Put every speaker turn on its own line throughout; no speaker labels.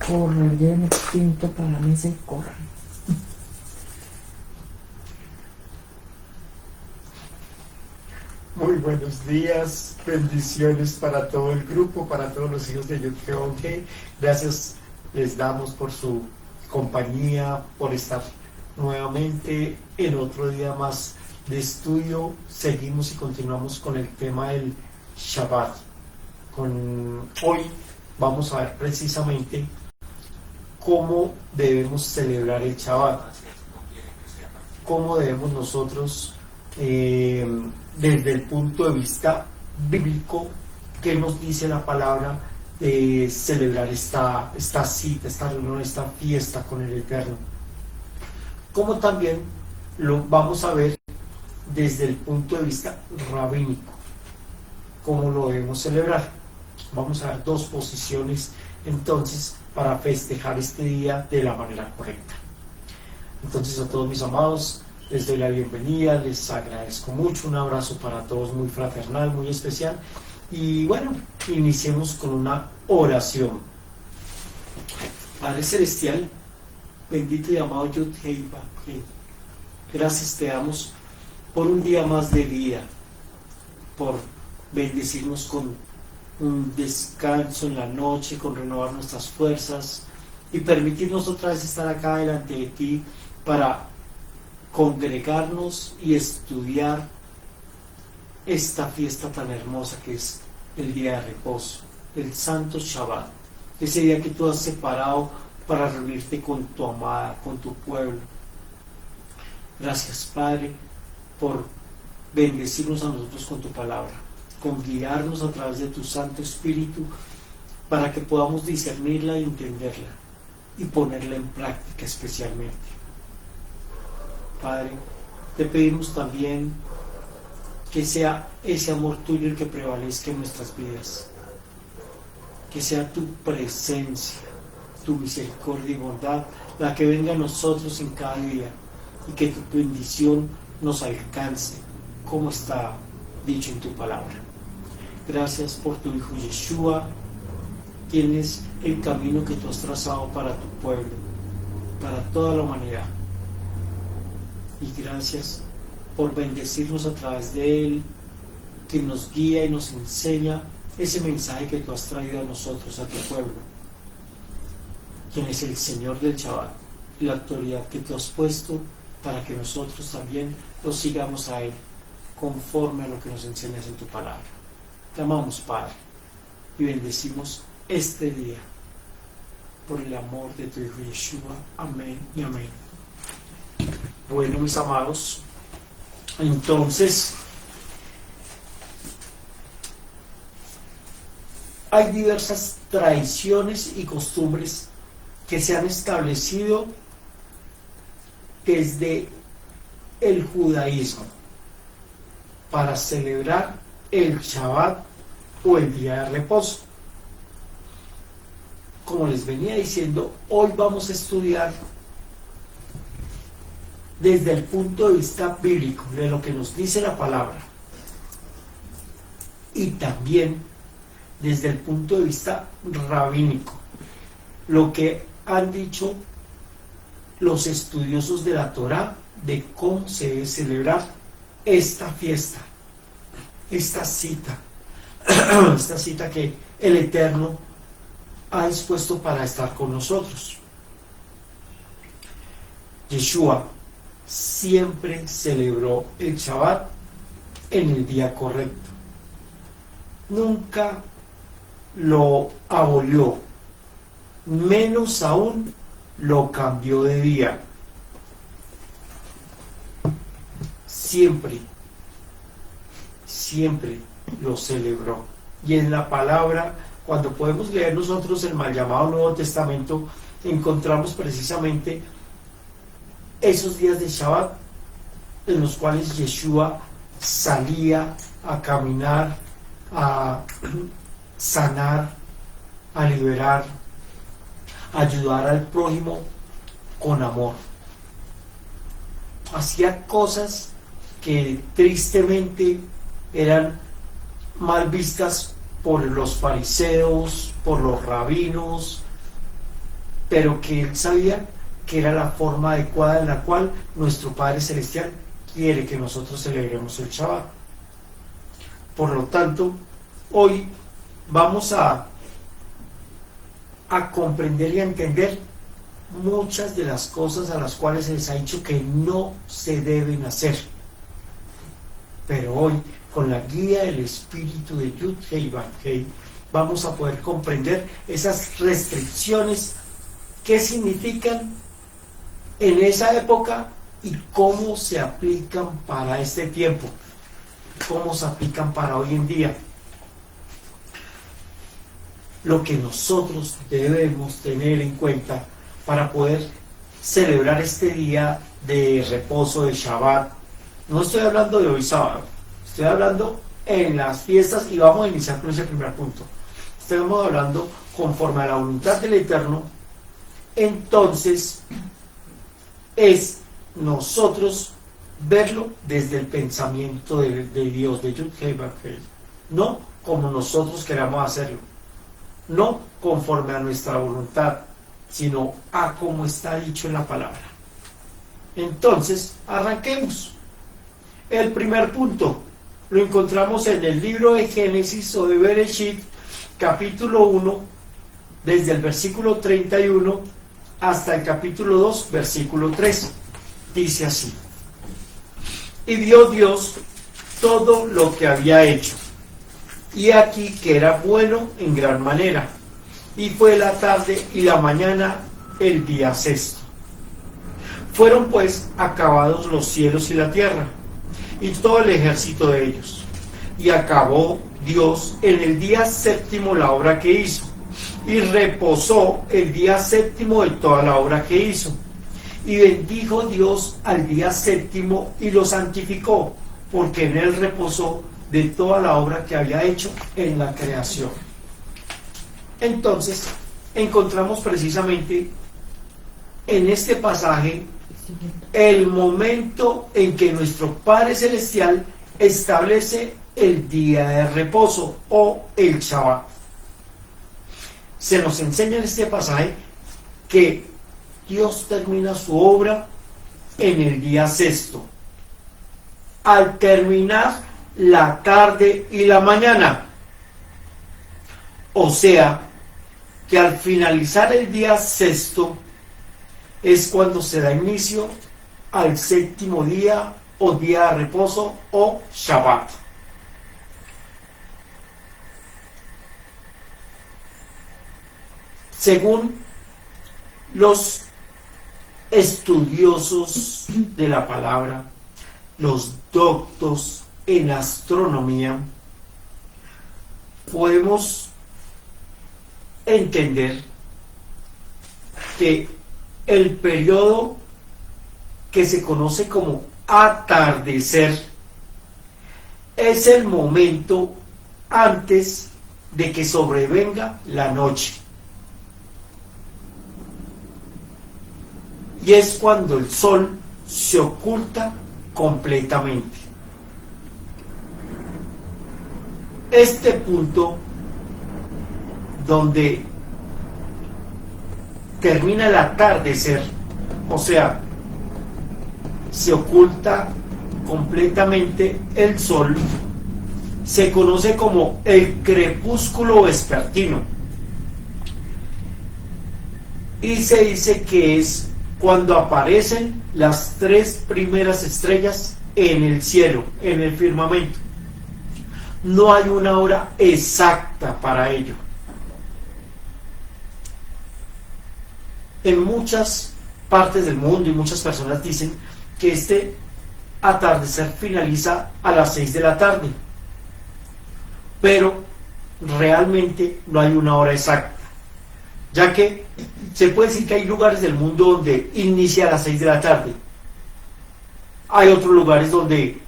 Correr, lleno tinto para la mesa y correr.
Muy buenos días, bendiciones para todo el grupo, para todos los hijos de Yud-Heh-Wav-Heh. Gracias les damos por su compañía, por estar nuevamente en otro día más de estudio. Seguimos y continuamos con el tema del Shabbat. Hoy vamos a ver precisamente cómo debemos celebrar el Shabbat, cómo debemos nosotros desde el punto de vista bíblico, qué nos dice la palabra de celebrar esta cita, esta reunión, esta fiesta con el Eterno. Como también lo vamos a ver desde el punto de vista rabínico, cómo lo debemos celebrar. Vamos a ver dos posiciones entonces para festejar este día de la manera correcta. Entonces, a todos mis amados, les doy la bienvenida, les agradezco mucho, un abrazo para todos muy fraternal, muy especial. Y bueno, iniciemos con una oración. Padre Celestial, bendito y amado Yud-Heh-Wav-Heh, gracias te damos por un día más de vida, por bendecirnos con un descanso en la noche, con renovar nuestras fuerzas y permitirnos otra vez estar acá delante de ti para congregarnos y estudiar esta fiesta tan hermosa que es el día de reposo, el Santo Shabbat, ese día que tú has separado para reunirte con tu amada, con tu pueblo. Gracias, Padre, por bendecirnos a nosotros con tu palabra, con guiarnos a través de tu Santo Espíritu para que podamos discernirla y entenderla y ponerla en práctica especialmente. Padre, te pedimos también que sea ese amor tuyo el que prevalezca en nuestras vidas, que sea tu presencia, tu misericordia y bondad la que venga a nosotros en cada día y que tu bendición nos alcance como está dicho en tu palabra. Gracias por tu Hijo Yeshua, quien es el camino que tú has trazado para tu pueblo, para toda la humanidad. Y gracias por bendecirnos a través de Él, que nos guía y nos enseña ese mensaje que tú has traído a nosotros, a tu pueblo, quien es el Señor del Shabbat, y la autoridad que tú has puesto para que nosotros también lo sigamos a Él, conforme a lo que nos enseñas en tu palabra. Te amamos, Padre, y bendecimos este día por el amor de tu Hijo Yeshua. Amén y amén. Bueno, mis amados, entonces hay diversas tradiciones y costumbres que se han establecido desde el judaísmo para celebrar el Shabbat o el día de reposo. Como les venía diciendo, hoy vamos a estudiar desde el punto de vista bíblico, de lo que nos dice la palabra, y también desde el punto de vista rabínico, lo que han dicho los estudiosos de la Torá de cómo se debe celebrar esta fiesta, esta cita, esta cita que el Eterno ha dispuesto para estar con nosotros. Yeshua siempre celebró el Shabbat en el día correcto. Nunca lo abolió, menos aún lo cambió de día. Siempre lo celebró. Y en la palabra, cuando podemos leer nosotros el mal llamado Nuevo Testamento, encontramos precisamente esos días de Shabbat en los cuales Yeshua salía a caminar, a sanar, a liberar, a ayudar al prójimo con amor. Hacía cosas que tristemente eran mal vistas por los fariseos, por los rabinos, pero que él sabía que era la forma adecuada en la cual nuestro Padre Celestial quiere que nosotros celebremos el Shabbat. Por lo tanto, hoy vamos a comprender y a entender muchas de las cosas a las cuales se les ha dicho que no se deben hacer. Pero hoy, con la guía del espíritu de Yud-Hei Vah-Hei, vamos a poder comprender esas restricciones, qué significan en esa época y cómo se aplican para este tiempo, cómo se aplican para hoy en día. Lo que nosotros debemos tener en cuenta para poder celebrar este día de reposo, de Shabbat. No estoy hablando de hoy sábado, estoy hablando en las fiestas, y vamos a iniciar con ese primer punto. Estamos hablando conforme a la voluntad del Eterno. Entonces es nosotros verlo desde el pensamiento de Dios, de Yud-Hei Vah-Hei, no como nosotros queramos hacerlo, no conforme a nuestra voluntad, sino a como está dicho en la palabra. Entonces, arranquemos. El primer punto lo encontramos en el libro de Génesis o de Bereshit, capítulo 1, desde el versículo 31 hasta el capítulo 2, versículo 3. Dice así: y vio Dios todo lo que había hecho, y aquí que era bueno en gran manera, y fue la tarde y la mañana el día sexto. Fueron pues acabados los cielos y la tierra, y todo el ejército de ellos. Y acabó Dios en el día séptimo la obra que hizo, y reposó el día séptimo de toda la obra que hizo. Y bendijo Dios al día séptimo y lo santificó, porque en él reposó de toda la obra que había hecho en la creación. Entonces, encontramos precisamente en este pasaje el momento en que nuestro Padre Celestial establece el día de reposo o el Shabbat. Se nos enseña en este pasaje que Dios termina su obra en el día sexto, al terminar la tarde y la mañana. O sea, que al finalizar el día sexto es cuando se da inicio al séptimo día o día de reposo o Shabbat. Según los estudiosos de la palabra, los doctos en astronomía, podemos entender que el periodo que se conoce como atardecer es el momento antes de que sobrevenga la noche. Y es cuando el sol se oculta completamente. Este punto donde termina el atardecer, o sea, se oculta completamente el sol, se conoce como el crepúsculo vespertino, y se dice que es cuando aparecen las tres primeras estrellas en el cielo, en el firmamento. No hay una hora exacta para ello. En muchas partes del mundo y muchas personas dicen que este atardecer finaliza a las 6 de la tarde, pero realmente no hay una hora exacta, ya que se puede decir que hay lugares del mundo donde inicia a las 6 de la tarde, hay otros lugares donde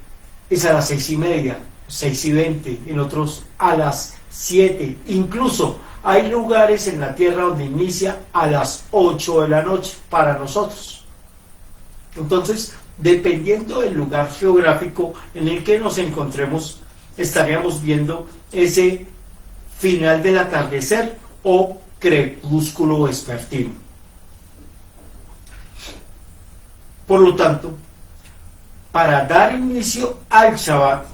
es a las 6:30, 6:20, en otros a las 7, incluso hay lugares en la tierra donde inicia a las 8 de la noche para nosotros. Entonces, dependiendo del lugar geográfico en el que nos encontremos, estaríamos viendo ese final del atardecer o crepúsculo vespertino. Por lo tanto, para dar inicio al Shabbat,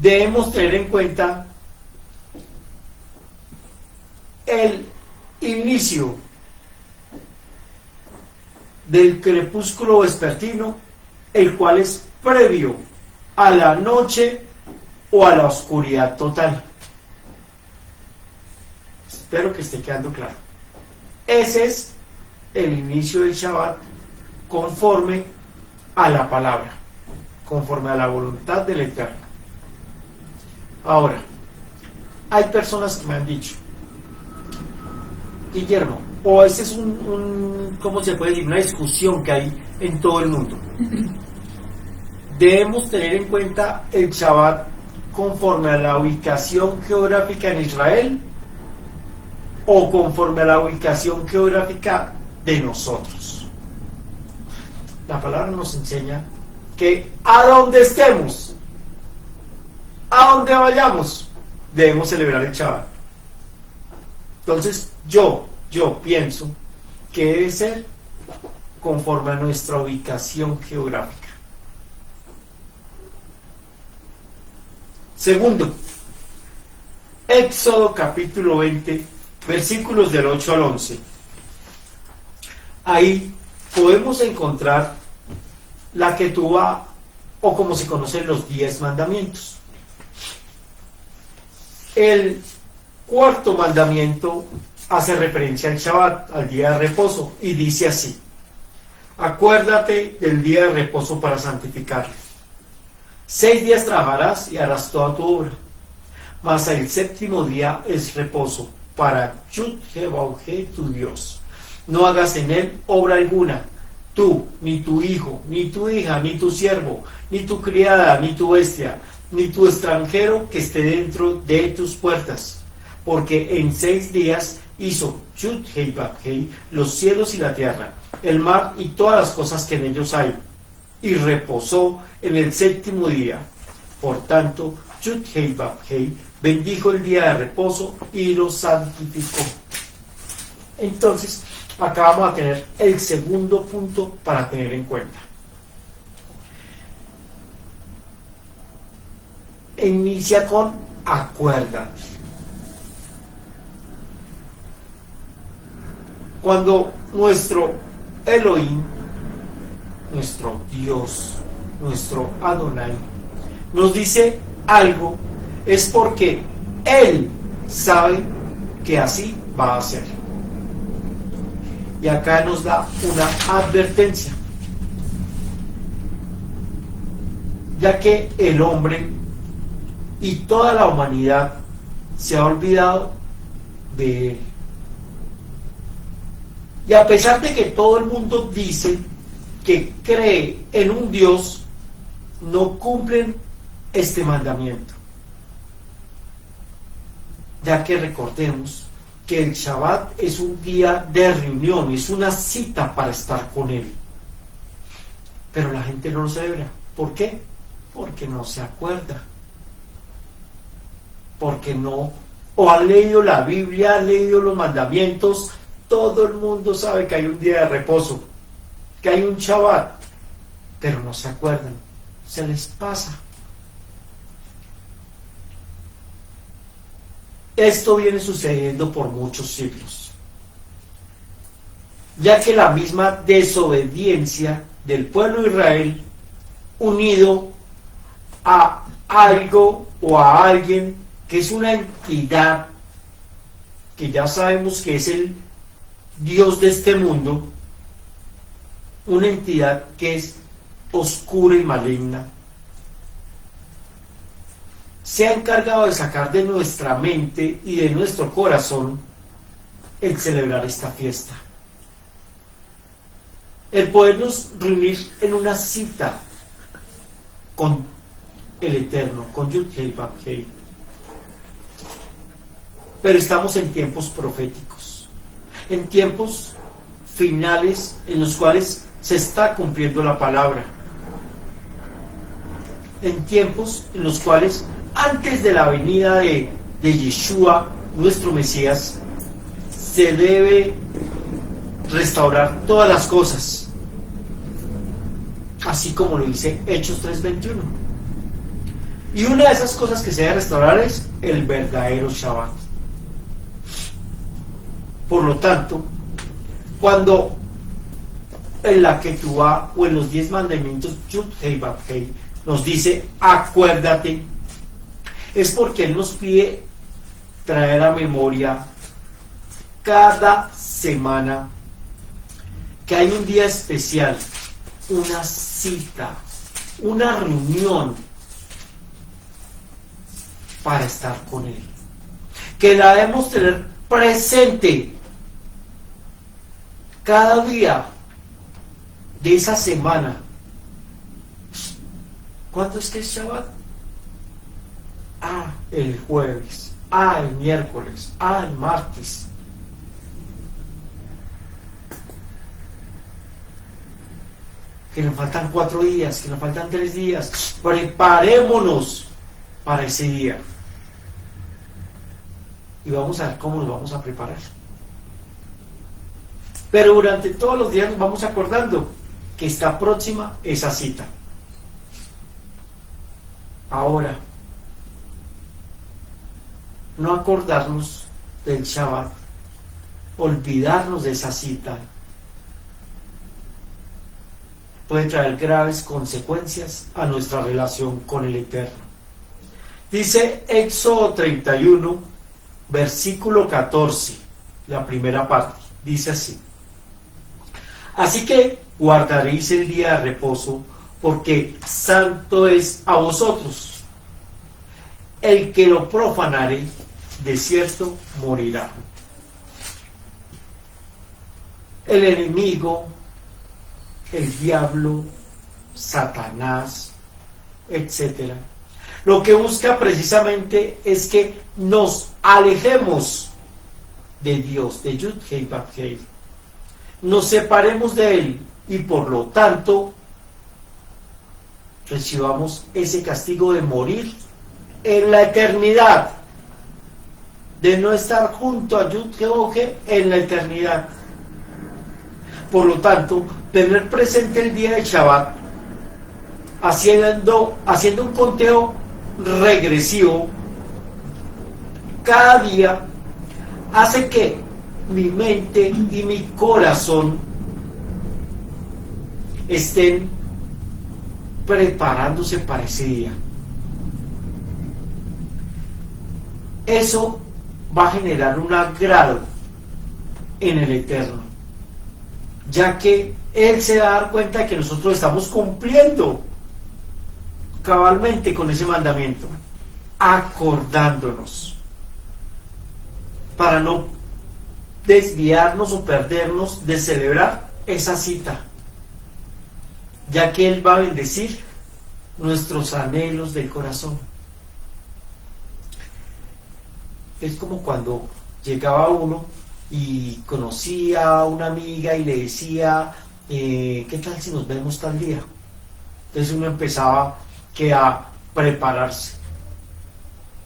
debemos tener en cuenta el inicio del crepúsculo vespertino, el cual es previo a la noche o a la oscuridad total. Espero que esté quedando claro. Ese es el inicio del Shabbat conforme a la palabra, conforme a la voluntad del Eterno. Ahora, hay personas que me han dicho, Guillermo, o ese es ¿cómo se puede decir? Una discusión que hay en todo el mundo. Debemos tener en cuenta el Shabbat conforme a la ubicación geográfica en Israel o conforme a la ubicación geográfica de nosotros. La palabra nos enseña que a donde estemos, a donde vayamos, debemos celebrar el Shabbat. Entonces yo pienso que debe ser conforme a nuestra ubicación geográfica. Segundo, Éxodo capítulo 20, versículos del 8 al 11. Ahí podemos encontrar la Ketubá, o como se conocen los 10 mandamientos. El cuarto mandamiento hace referencia al Shabbat, al día de reposo, y dice así: acuérdate del día de reposo para santificarlo. 6 días trabajarás y harás toda tu obra, mas el séptimo día es reposo para Yud-Heh-Vah-Heh, tu Dios. No hagas en él obra alguna, tú, ni tu hijo, ni tu hija, ni tu siervo, ni tu criada, ni tu bestia, ni tu extranjero que esté dentro de tus puertas, porque en 6 días hizo Yud-Heh-Vah-Heh los cielos y la tierra, el mar y todas las cosas que en ellos hay, y reposó en el séptimo día. Por tanto, Yud-Heh-Vah-Heh bendijo el día de reposo y lo santificó. Entonces, acá vamos a tener el segundo punto para tener en cuenta. Inicia con acuérdate. Cuando nuestro Elohim, nuestro Dios, nuestro Adonai, nos dice algo, es porque Él sabe que así va a ser. Y acá nos da una advertencia, ya que el hombre y toda la humanidad se ha olvidado de Él. Y a pesar de que todo el mundo dice que cree en un Dios, no cumplen este mandamiento. Ya que recordemos que el Shabbat es un día de reunión, es una cita para estar con Él. Pero la gente no lo celebra. ¿Por qué? Porque no se acuerda. Porque no, o ha leído la Biblia, ha leído los mandamientos. Todo el mundo sabe que hay un día de reposo, que hay un Shabbat, pero no se acuerdan, se les pasa. Esto viene sucediendo por muchos siglos, ya que la misma desobediencia del pueblo de Israel, unido a algo o a alguien que es una entidad que ya sabemos que es el Dios de este mundo, una entidad que es oscura y maligna, se ha encargado de sacar de nuestra mente y de nuestro corazón el celebrar esta fiesta, el podernos reunir en una cita con el Eterno, con Yud-Heh-Vah-Heh. Pero estamos en tiempos proféticos, en tiempos finales en los cuales se está cumpliendo la palabra, en tiempos en los cuales antes de la venida de Yeshua, nuestro Mesías, se debe restaurar todas las cosas. así como lo dice Hechos 3:21. Y una de esas cosas que se debe restaurar es el verdadero Shabbat. Por lo tanto, cuando en la Ketubá o en los 10 mandamientos Yud Hei Vav Hei nos dice acuérdate, es porque Él nos pide traer a memoria cada semana que hay un día especial, una cita, una reunión para estar con Él, que la debemos tener presente cada día de esa semana. ¿Cuándo es que es Shabbat? El jueves, el miércoles, el martes. Que nos faltan 4 días, que nos faltan 3 días. Preparémonos para ese día. Y vamos a ver cómo nos vamos a preparar. Pero durante todos los días nos vamos acordando que está próxima esa cita. Ahora, no acordarnos del Shabbat, olvidarnos de esa cita, puede traer graves consecuencias a nuestra relación con el Eterno. Dice Éxodo 31, versículo 14, la primera parte, dice así: así que guardaréis el día de reposo, porque santo es a vosotros. El que lo profanare, de cierto morirá. El enemigo, el diablo, Satanás, etcétera, lo que busca precisamente es que nos alejemos de Dios, de Yud Hei Vav Hei, nos separemos de Él y por lo tanto recibamos ese castigo de morir en la eternidad, de no estar junto a Yud Hei en la eternidad. Por lo tanto, tener presente el día de Shabbat, haciendo un conteo regresivo cada día, hace que mi mente y mi corazón estén preparándose para ese día. Eso va a generar un agrado en el Eterno, ya que Él se va a dar cuenta de que nosotros estamos cumpliendo cabalmente con ese mandamiento, acordándonos, para no desviarnos o perdernos de celebrar esa cita, ya que Él va a bendecir nuestros anhelos del corazón. Es como cuando llegaba uno y conocía a una amiga y le decía, ¿qué tal si nos vemos tal día? Entonces uno empezaba que a prepararse,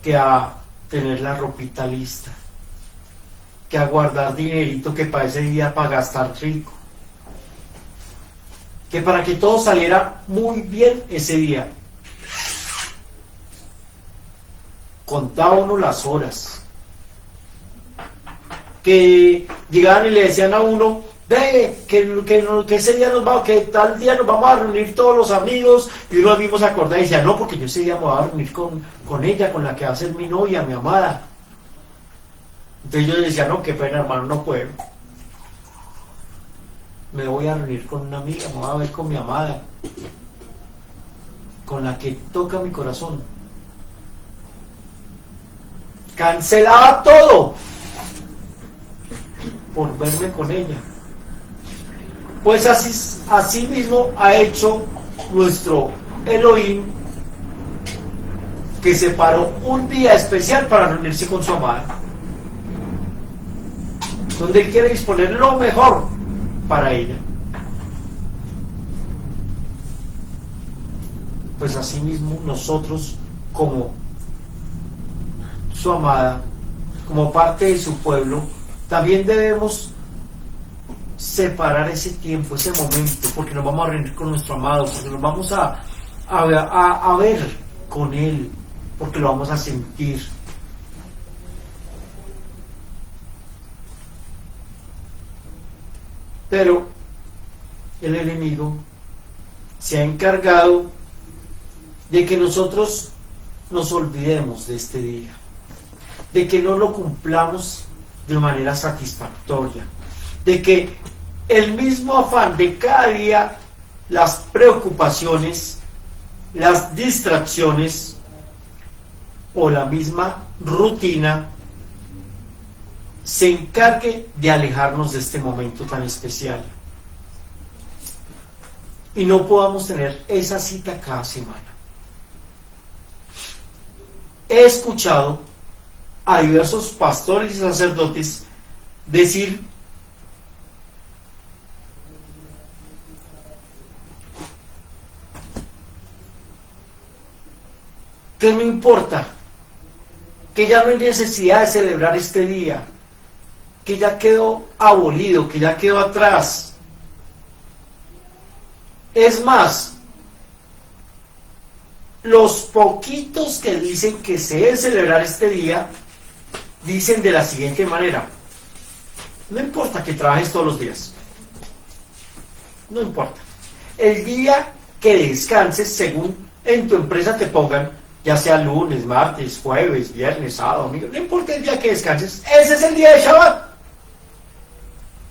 que a tener la ropita lista, que a guardar dinerito que para ese día para gastar rico, que para que todo saliera muy bien ese día. Contaba uno las horas, que llegaban y le decían a uno, que ese día que tal día nos vamos a reunir todos los amigos, y uno mismo se acordaba y decía, no, porque yo ese día me voy a reunir con ella, con la que va a ser mi novia, mi amada. Entonces yo decía, no, qué pena, hermano, no puedo. Me voy a reunir con una amiga, me voy a ver con mi amada, con la que toca mi corazón. Cancelaba todo por verme con ella. Pues así mismo ha hecho nuestro Elohim, que separó un día especial para reunirse con su amada, donde Él quiere disponer lo mejor para ella. Pues así mismo nosotros, como su amada, como parte de su pueblo, también debemos separar ese tiempo, ese momento, porque nos vamos a reunir con nuestro amado, porque nos vamos a ver con Él, porque lo vamos a sentir. Pero el enemigo se ha encargado de que nosotros nos olvidemos de este día, de que no lo cumplamos de manera satisfactoria, de que el mismo afán de cada día, las preocupaciones, las distracciones o la misma rutina se encargue de alejarnos de este momento tan especial y no podamos tener esa cita cada semana. He escuchado a diversos pastores y sacerdotes decir que no importa, que ya no hay necesidad de celebrar este día, que ya quedó abolido, que ya quedó atrás. Es más, los poquitos que dicen que se debe celebrar este día, dicen de la siguiente manera: no importa que trabajes todos los días, no importa. El día que descanses, según en tu empresa te pongan, ya sea lunes, martes, jueves, viernes, sábado, domingo, no importa el día que descanses, ese es el día de Shabbat.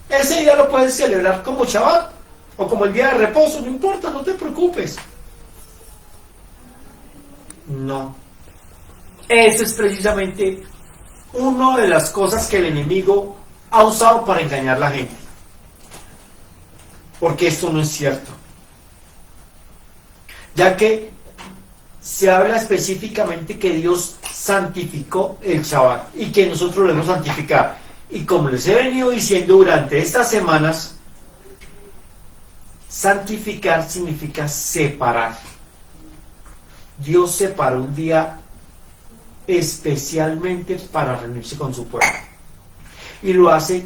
Ese día lo puedes celebrar como Shabbat o como el día de reposo, no importa, no te preocupes. No. Eso es precisamente una de las cosas que el enemigo ha usado para engañar a la gente. Porque esto no es cierto. Ya que se habla específicamente que Dios santificó el Shabbat y que nosotros lo debemos santificar. Y como les he venido diciendo durante estas semanas, santificar significa separar. Dios separó un día especialmente para reunirse con su pueblo. Y lo hace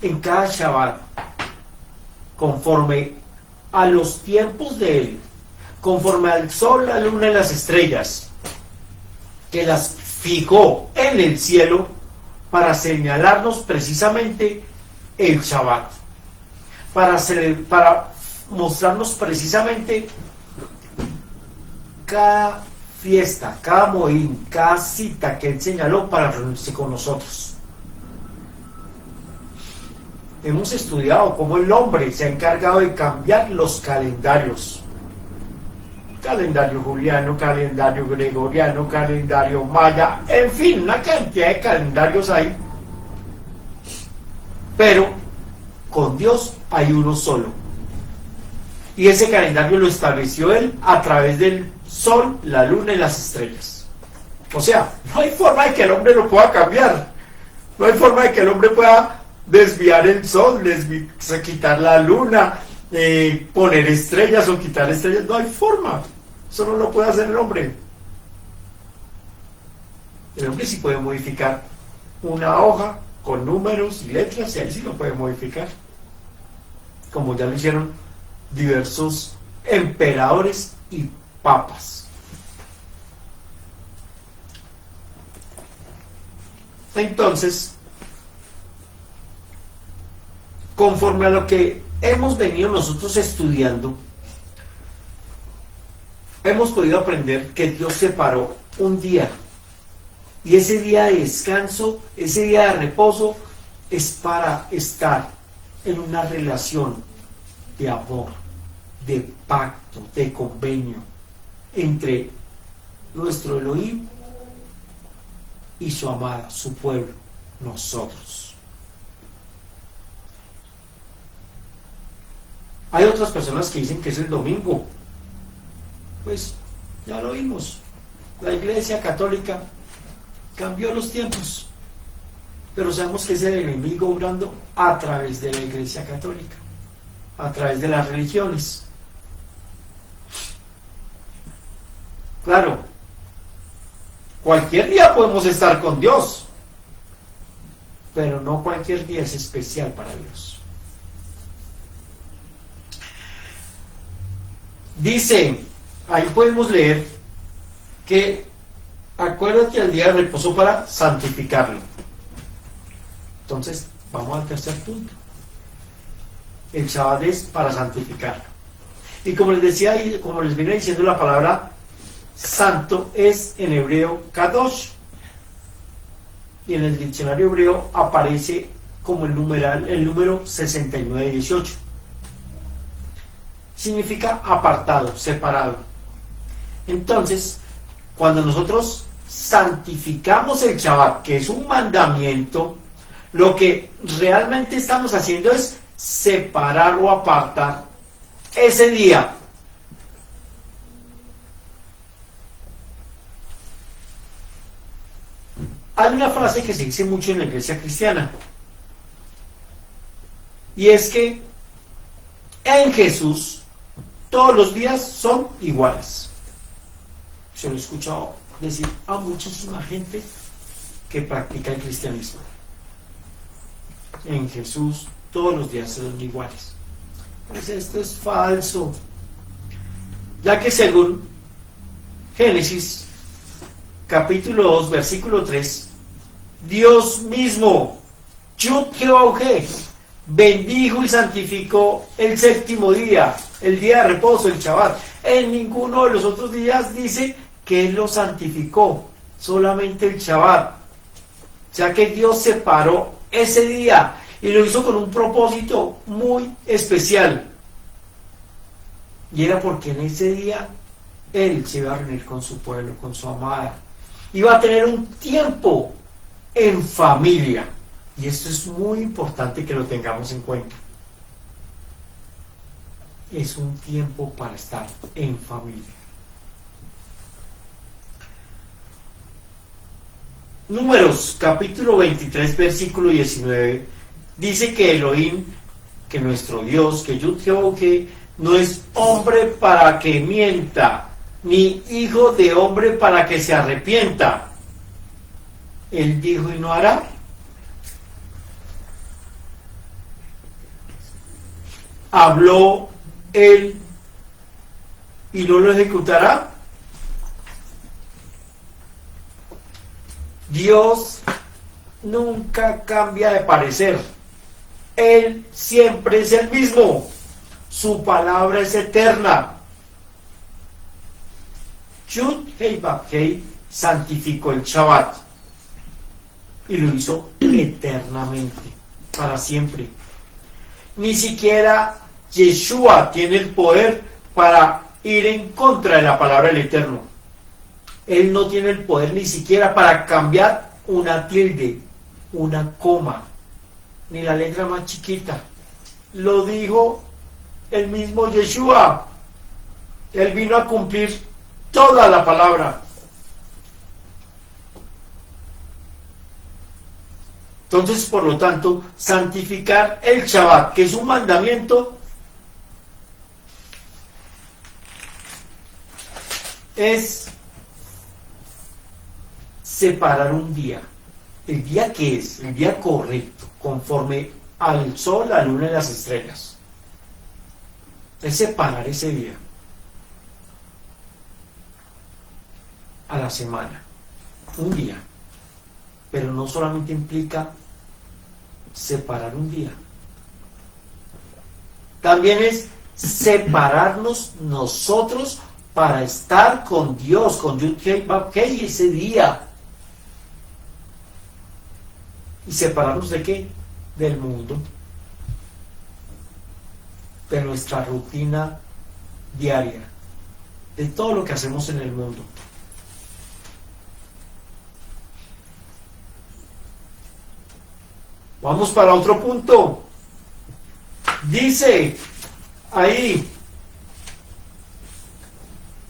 en cada Shabbat, conforme a los tiempos de Él, conforme al sol, la luna y las estrellas, que las fijó en el cielo para señalarnos precisamente el Shabbat, para mostrarnos precisamente cada fiesta, cada moín, cada cita que Él señaló para reunirse con nosotros. Hemos estudiado cómo el hombre se ha encargado de cambiar los calendarios. Calendario juliano, calendario gregoriano, calendario maya, en fin, una cantidad de calendarios hay. Pero con Dios hay uno solo. Y ese calendario lo estableció Él a través del sol, la luna y las estrellas. O sea, no hay forma de que el hombre lo pueda cambiar. No hay forma de que el hombre pueda desviar el sol, quitar la luna, poner estrellas o quitar estrellas. No hay forma. Eso no lo puede hacer el hombre. El hombre sí puede modificar una hoja con números y letras, y él sí lo puede modificar, como ya lo hicieron diversos emperadores y papas. Entonces, conforme a lo que hemos venido nosotros estudiando, hemos podido aprender que Dios separó un día, y ese día de descanso, ese día de reposo, es para estar en una relación de amor, de pacto, de convenio entre nuestro Elohim y su amada, su pueblo, nosotros. Hay otras personas que dicen que es el domingo. Pues ya lo vimos. La Iglesia Católica cambió los tiempos, pero sabemos que es el enemigo obrando a través de la Iglesia Católica, a través de las religiones. Claro, cualquier día podemos estar con Dios, pero no cualquier día es especial para Dios. Dice, ahí podemos leer que acuérdate al día de reposo para santificarlo. Entonces, vamos al tercer punto. El Shabbat es para santificarlo. Y como les decía y como les vine diciendo, la palabra santo es en hebreo kadosh. Y en el diccionario hebreo aparece como el número 6918. Significa apartado, separado. Entonces, cuando nosotros santificamos el Shabbat, que es un mandamiento, lo que realmente estamos haciendo es separar o apartar ese día. Hay una frase que se dice mucho en la iglesia cristiana, y es que en Jesús todos los días son iguales. Se lo he escuchado decir a muchísima gente que practica el cristianismo. En Jesús todos los días son iguales. Pues esto es falso, ya que según Génesis capítulo 2 versículo 3, Dios mismo, Yud-Heh-Vah-Heh, bendijo y santificó el séptimo día, el día de reposo, el Shabbat. En ninguno de los otros días dice que Él lo santificó, solamente el Shabbat. O sea que Dios separó ese día y lo hizo con un propósito muy especial. Y era porque en ese día Él se iba a reunir con su pueblo, con su amada. Iba a tener un tiempo en familia. Y esto es muy importante que lo tengamos en cuenta. Es un tiempo para estar en familia. Números, capítulo 23, versículo 19, dice que Elohim, que nuestro Dios, que Yud-Heh-Vah-Heh, no es hombre para que mienta, ni hijo de hombre para que se arrepienta. Él dijo y no hará. Habló Él y no lo ejecutará. Dios nunca cambia de parecer. Él siempre es el mismo. Su palabra es eterna. Yud-Heh-Vah-Heh santificó el Shabbat y lo hizo eternamente, para siempre. Ni siquiera Yeshua tiene el poder para ir en contra de la palabra del Eterno. Él no tiene el poder ni siquiera para cambiar una tilde, una coma, ni la letra más chiquita. Lo dijo el mismo Yeshua. Él vino a cumplir toda la palabra. Entonces, por lo tanto, santificar el Shabbat, que es un mandamiento, es separar un día. El día que es, el día correcto, conforme al sol, la luna y las estrellas. Es separar ese día a la semana, un día. Pero no solamente implica separar un día, también es separarnos nosotros para estar con Dios, con Yud-Heh-Vah-Heh ese día. ¿Y separarnos de qué? Del mundo, de nuestra rutina diaria, de todo lo que hacemos en el mundo. Vamos para otro punto. Dice ahí,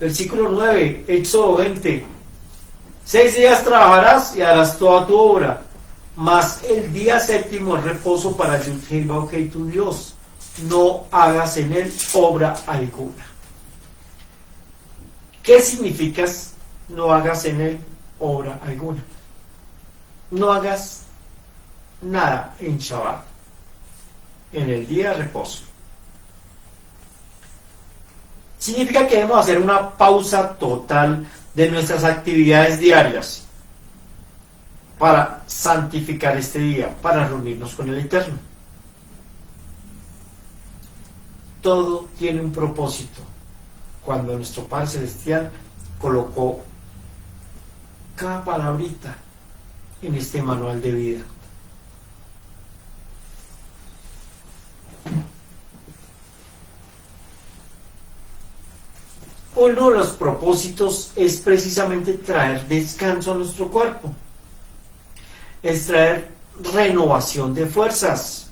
versículo 9, Éxodo 20: 6 días trabajarás y harás toda tu obra, mas el día séptimo es reposo para Yud-Heh-Vah-Heh tu Dios. No hagas en él obra alguna. ¿Qué significa no hagas en él obra alguna? No hagas nada en Shabbat, en el día de reposo. Significa que debemos hacer una pausa total de nuestras actividades diarias para santificar este día, para reunirnos con el Eterno. Todo tiene un propósito. Cuando nuestro Padre Celestial colocó cada palabrita en este manual de vida. Uno de los propósitos es precisamente traer descanso a nuestro cuerpo, es traer renovación de fuerzas,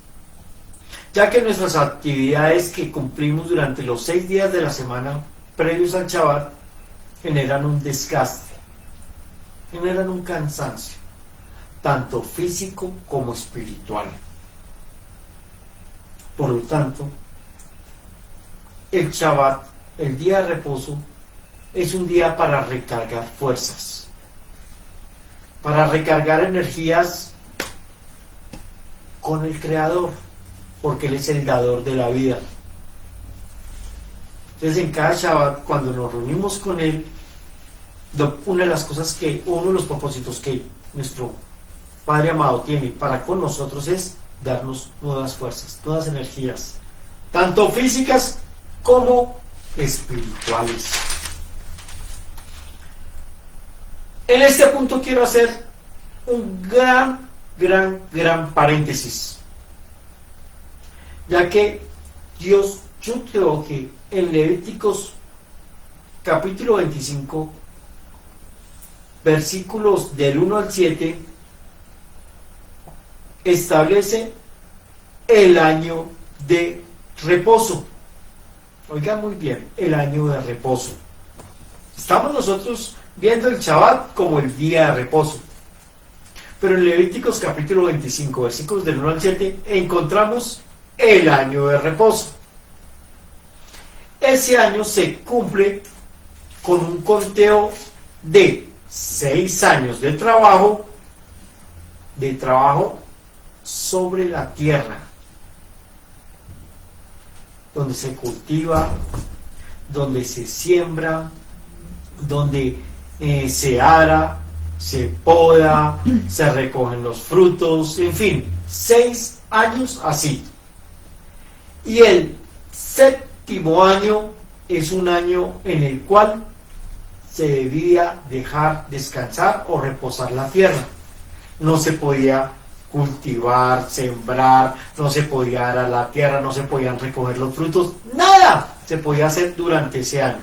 ya que nuestras actividades que cumplimos durante los 6 días de la semana previos al Shabbat generan un desgaste, generan un cansancio, tanto físico como espiritual. Por lo tanto, el Shabbat, el día de reposo, es un día para recargar fuerzas, para recargar energías con el Creador, porque Él es el dador de la vida. Entonces, en cada Shabbat, cuando nos reunimos con Él, uno de los propósitos que nuestro Padre amado tiene para con nosotros es darnos nuevas fuerzas, nuevas energías, tanto físicas como espirituales. En este punto quiero hacer un gran paréntesis, ya que yo creo que en Levíticos capítulo 25, versículos del 1 al 7, establece el año de reposo. Oigan muy bien, el año de reposo. Estamos nosotros viendo el Shabbat como el día de reposo. Pero en Levíticos capítulo 25, versículos del 1 al 7, encontramos el año de reposo. Ese año se cumple con un conteo de 6 años de trabajo sobre la tierra, donde se cultiva, donde se siembra, donde se ara, se poda, se recogen los frutos, en fin, 6 años así. Y el séptimo año es un año en el cual se debía dejar descansar o reposar la tierra. No se podía cultivar, sembrar, no se podía arar la tierra, no se podían recoger los frutos, nada se podía hacer durante ese año.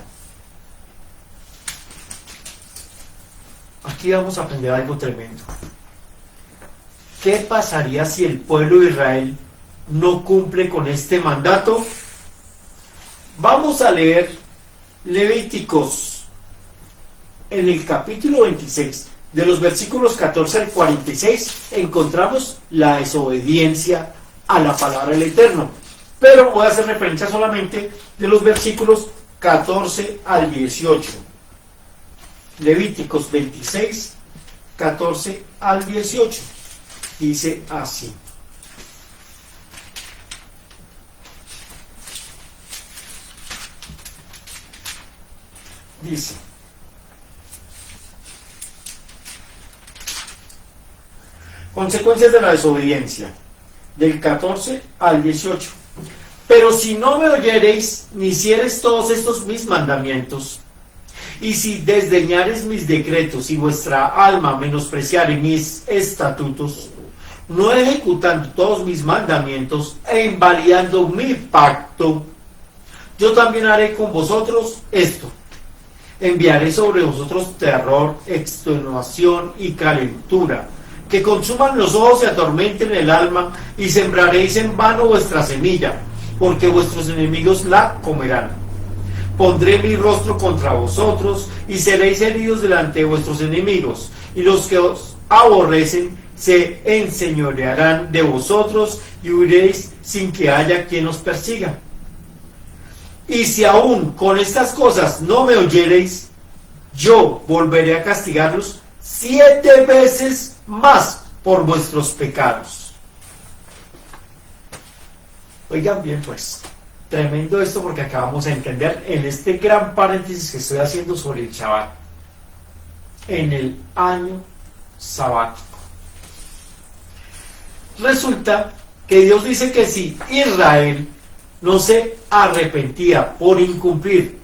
Aquí vamos a aprender algo tremendo. ¿Qué pasaría si el pueblo de Israel no cumple con este mandato? Vamos a leer Levíticos en el capítulo 26, de los versículos 14 al 46, encontramos la desobediencia a la palabra del Eterno. Pero voy a hacer referencia solamente de los versículos 14 al 18. Levíticos 26, 14 al 18. Dice así. Dice: consecuencias de la desobediencia, del 14 al 18. Pero si no me oyereis, ni hiciereis todos estos mis mandamientos, y si desdeñareis mis decretos, y vuestra alma menospreciare mis estatutos, no ejecutando todos mis mandamientos, e invalidando mi pacto, yo también haré con vosotros esto: enviaré sobre vosotros terror, extenuación y calentura, que consuman los ojos y atormenten el alma, y sembraréis en vano vuestra semilla, porque vuestros enemigos la comerán. Pondré mi rostro contra vosotros, y seréis heridos delante de vuestros enemigos, y los que os aborrecen se enseñorearán de vosotros, y huiréis sin que haya quien os persiga. Y si aún con estas cosas no me oyereis, yo volveré a castigarlos 7 veces más por vuestros pecados. Oigan bien, pues, tremendo esto porque acabamos de entender en este gran paréntesis que estoy haciendo sobre el Shabbat. En el año sabático. Resulta que Dios dice que si Israel no se arrepentía por incumplir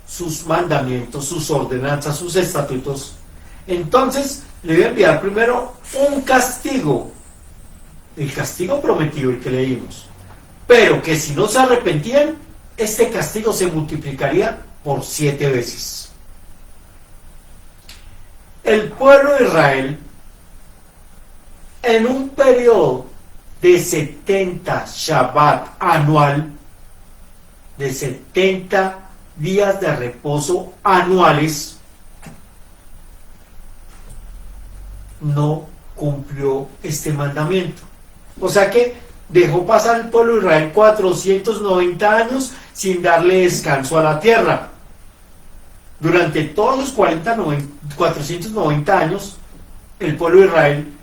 sus mandamientos, sus ordenanzas, sus estatutos, entonces le iba a enviar primero un castigo, el castigo prometido, el que leímos, pero que si no se arrepentían, este castigo se multiplicaría por 7 veces. El pueblo de Israel, en un periodo de 70 Shabbat anual, de 70 días de reposo anuales, no cumplió este mandamiento. O sea que dejó pasar el pueblo de Israel 490 años sin darle descanso a la tierra. Durante todos los 490 años, el pueblo de Israel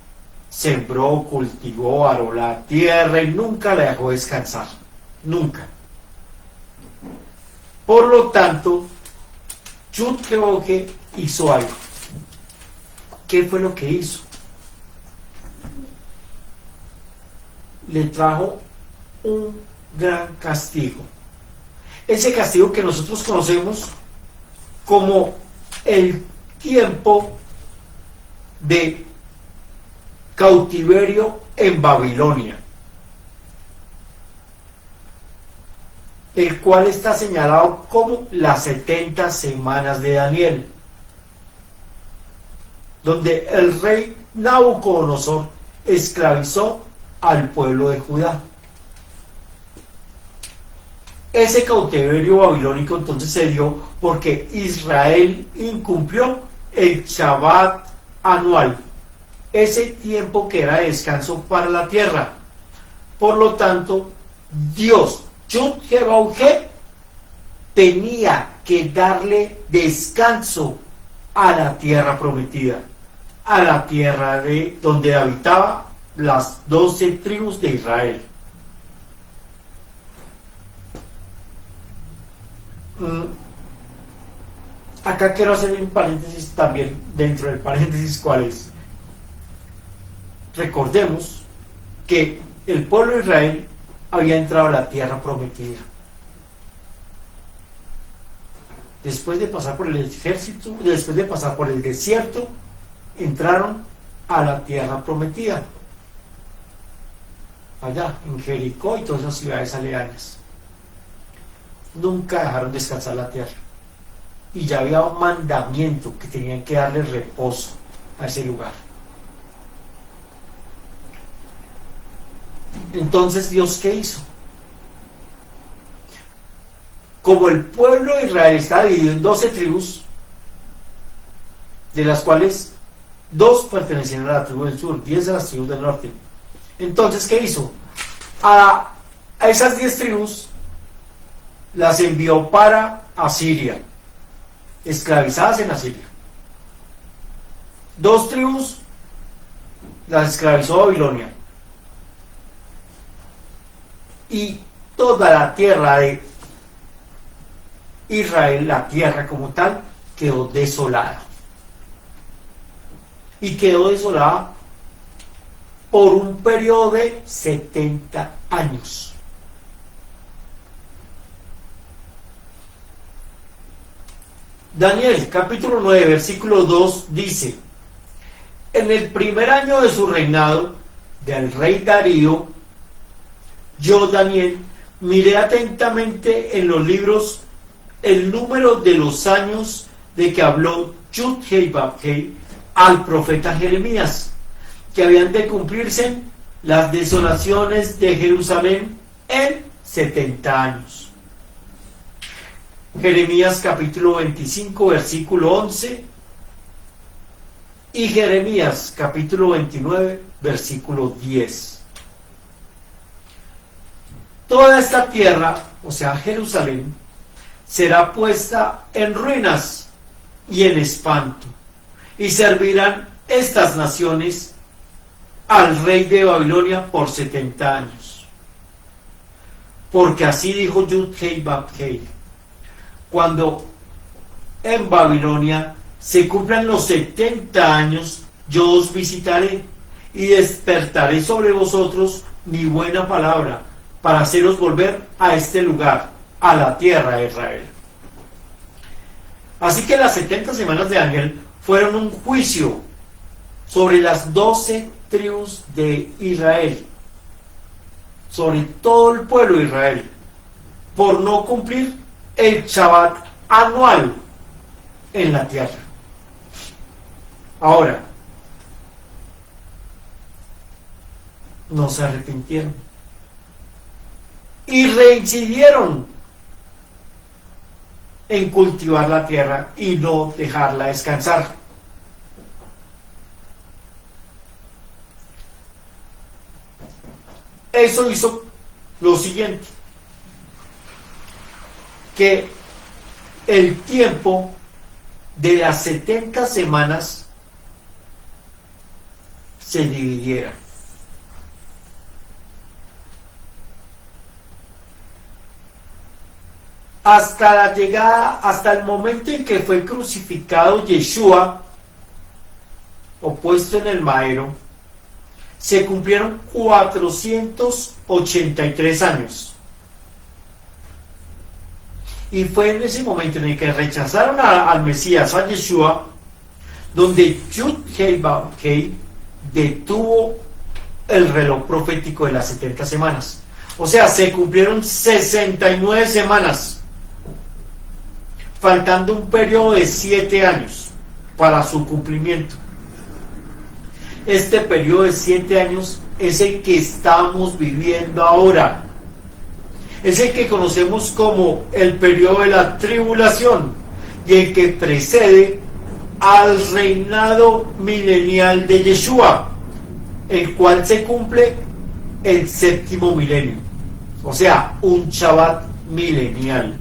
sembró, cultivó, aró la tierra y nunca la dejó descansar. Nunca. Por lo tanto, Yud-Heh-Vah-Heh hizo algo. ¿Qué fue lo que hizo? Le trajo un gran castigo. Ese castigo que nosotros conocemos como el tiempo de cautiverio en Babilonia, el cual está señalado como las 70 semanas de Daniel, donde el rey Nabucodonosor esclavizó al pueblo de Judá. Ese cautiverio babilónico entonces se dio porque Israel incumplió el Shabbat anual, ese tiempo que era de descanso para la tierra. Por lo tanto, Dios, Yud-Heh-Vah-Heh, tenía que darle descanso a la tierra prometida, a la tierra de donde habitaba las 12 tribus de Israel. Acá quiero hacer un paréntesis también, dentro del paréntesis, ¿cuál es? Recordemos que el pueblo de Israel había entrado a la tierra prometida. Después de pasar por el ejército, después de pasar por el desierto, entraron a la tierra prometida. Allá, en Jericó y todas esas ciudades aledañas. Nunca dejaron descansar la tierra. Y ya había un mandamiento que tenían que darle reposo a ese lugar. Entonces, ¿Dios qué hizo? Como el pueblo de Israel está dividido en 12 tribus, de las cuales 2 pertenecían a la tribu del sur, 10 a las tribus del norte. Entonces, ¿qué hizo? A esas 10 tribus las envió para Asiria, esclavizadas en Asiria. 2 tribus las esclavizó Babilonia. Y toda la tierra de Israel, la tierra como tal, quedó desolada. Y quedó desolada por un periodo de 70 años. Daniel, capítulo 9, versículo 2, dice: en el primer año de su reinado, del rey Darío, yo, Daniel, miré atentamente en los libros el número de los años de que habló Yud-Heh-Vah-Heh al profeta Jeremías, que habían de cumplirse las desolaciones de Jerusalén en 70 años. Jeremías capítulo 25, versículo 11, y Jeremías capítulo 29, versículo 10. Toda esta tierra, o sea Jerusalén, será puesta en ruinas y en espanto, y servirán estas naciones al rey de Babilonia por 70 años. porque así dijo Yud-Hei Vab-Hei, cuando en Babilonia se cumplan los 70 años, yo os visitaré y despertaré sobre vosotros mi buena palabra para haceros volver a este lugar, a la tierra de Israel. Así que las 70 semanas de Daniel fueron un juicio sobre las 12 tribus de Israel, sobre todo el pueblo de Israel, por no cumplir el Shabbat anual en la tierra. Ahora, no se arrepintieron y reincidieron en cultivar la tierra y no dejarla descansar. Eso hizo lo siguiente, que el tiempo de las 70 semanas se dividiera. Hasta la llegada, hasta el momento en que fue crucificado Yeshua, o puesto en el madero, se cumplieron 483 años. Y fue en ese momento en el que rechazaron al Mesías, a Yeshua, donde Yud-Hei Vab-Hei detuvo el reloj profético de las 70 semanas. O sea, se cumplieron 69 semanas, faltando un periodo de 7 años para su cumplimiento. Este periodo de 7 años es el que estamos viviendo ahora. Es el que conocemos como el periodo de la tribulación y el que precede al reinado milenial de Yeshua, el cual se cumple el 7º milenio, o sea, un Shabbat milenial.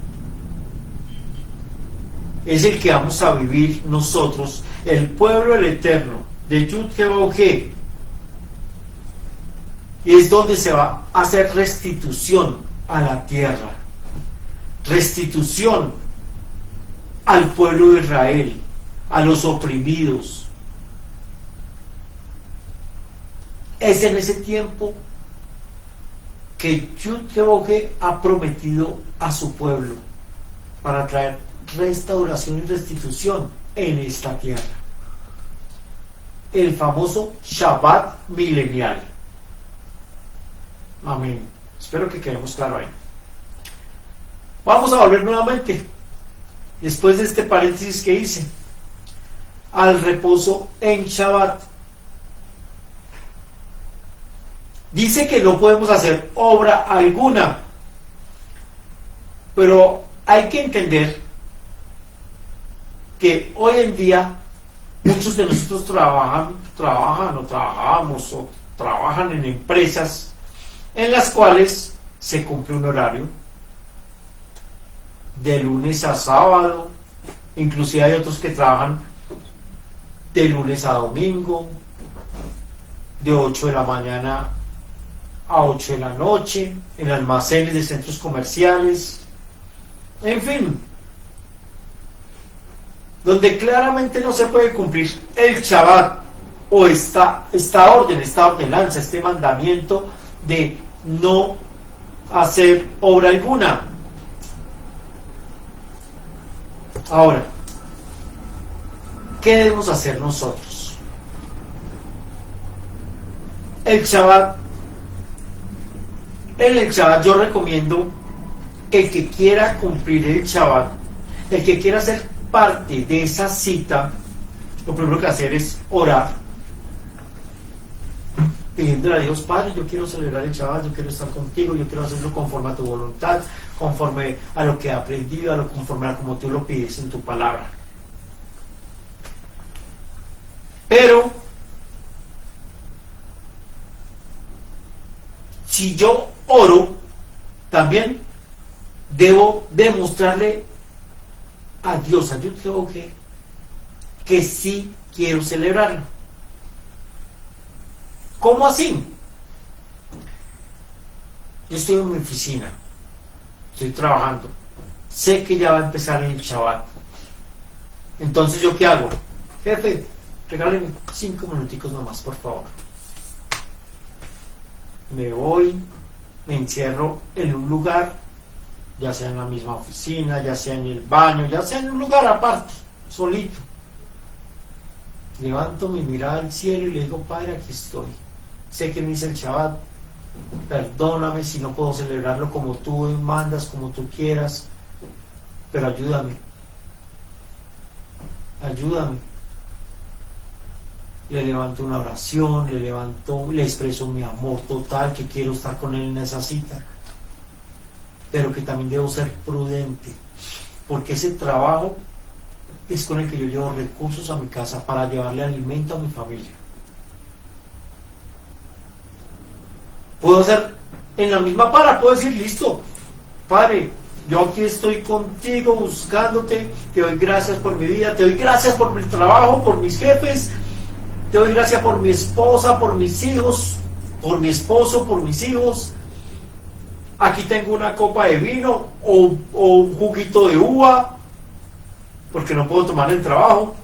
Es el que vamos a vivir nosotros, el pueblo del Eterno, de Yud-Heh-Vah-Heh. Y es donde se va a hacer restitución a la tierra, restitución al pueblo de Israel, a los oprimidos. Es en ese tiempo que Yud-Heh-Vah-Heh ha prometido a su pueblo para traer restauración y restitución en esta tierra. El famoso Shabbat milenial. Amén. Espero que quedemos claro ahí. Vamos a volver nuevamente, después de este paréntesis que hice, al reposo en Shabbat. Dice que no podemos hacer obra alguna, pero hay que entender que hoy en día muchos de nosotros trabajan en empresas en las cuales se cumple un horario de lunes a sábado, inclusive hay otros que trabajan de lunes a domingo, de 8 de la mañana a 8 de la noche, en almacenes de centros comerciales, en fin, donde claramente no se puede cumplir el Shabbat o esta orden, esta ordenanza, este mandamiento de no hacer obra alguna. Ahora, ¿qué debemos hacer nosotros? El Shabbat, en el Shabbat yo recomiendo que el que quiera cumplir el Shabbat, el que quiera ser parte de esa cita, lo primero que hacer es orar, pidiéndole a Dios: Padre, yo quiero celebrar el Shabbat, yo quiero estar contigo, yo quiero hacerlo conforme a tu voluntad, conforme a lo que he aprendido, conforme a como tú lo pides en tu palabra. Pero si yo oro, también debo demostrarle a Dios, a Dios que sí quiero celebrarlo. ¿Cómo así? Yo estoy en mi oficina estoy trabajando, sé que ya va a empezar el Shabbat. Entonces, ¿yo qué hago? Jefe, regáleme 5 minuticos nomás, por favor. Me voy, me encierro en un lugar, ya sea en la misma oficina, ya sea en el baño, ya sea en un lugar aparte, solito. Levanto mi mirada al cielo y le digo, Padre, aquí estoy. Sé que no hice el Shabbat, perdóname si no puedo celebrarlo como tú mandas, como tú quieras, pero ayúdame. Ayúdame. Le levanto una oración, le expreso mi amor total, que quiero estar con él en esa cita, pero que también debo ser prudente, porque ese trabajo es con el que yo llevo recursos a mi casa para llevarle alimento a mi familia. Puedo hacer en la misma para, puedo decir, listo, Padre, yo aquí estoy contigo buscándote, te doy gracias por mi vida, te doy gracias por mi trabajo, por mis jefes, te doy gracias por mi esposa, por mis hijos, por mi esposo, por mis hijos. Aquí tengo una copa de vino o un juguito de uva, porque no puedo tomar el trabajo.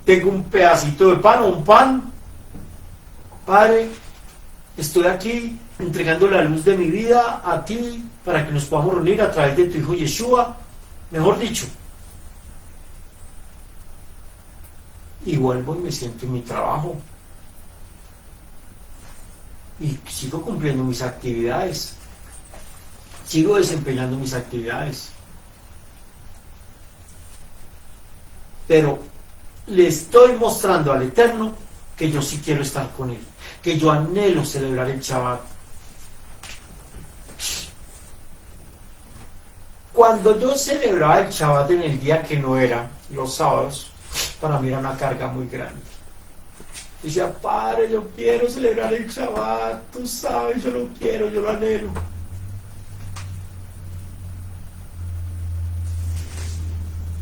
Tengo un pedacito de pan o un pan. Padre, estoy aquí entregando la luz de mi vida a ti para que nos podamos reunir a través de tu Hijo Yeshua. Mejor dicho, y vuelvo y me siento en mi trabajo y sigo cumpliendo mis actividades, sigo desempeñando mis actividades, pero le estoy mostrando al Eterno que yo sí quiero estar con él, que yo anhelo celebrar el Shabbat. Cuando yo celebraba el Shabbat en el día que no era, los sábados, para mí era una carga muy grande. Decía, Padre, yo quiero celebrar el Shabbat, tú sabes, yo lo quiero, yo lo anhelo.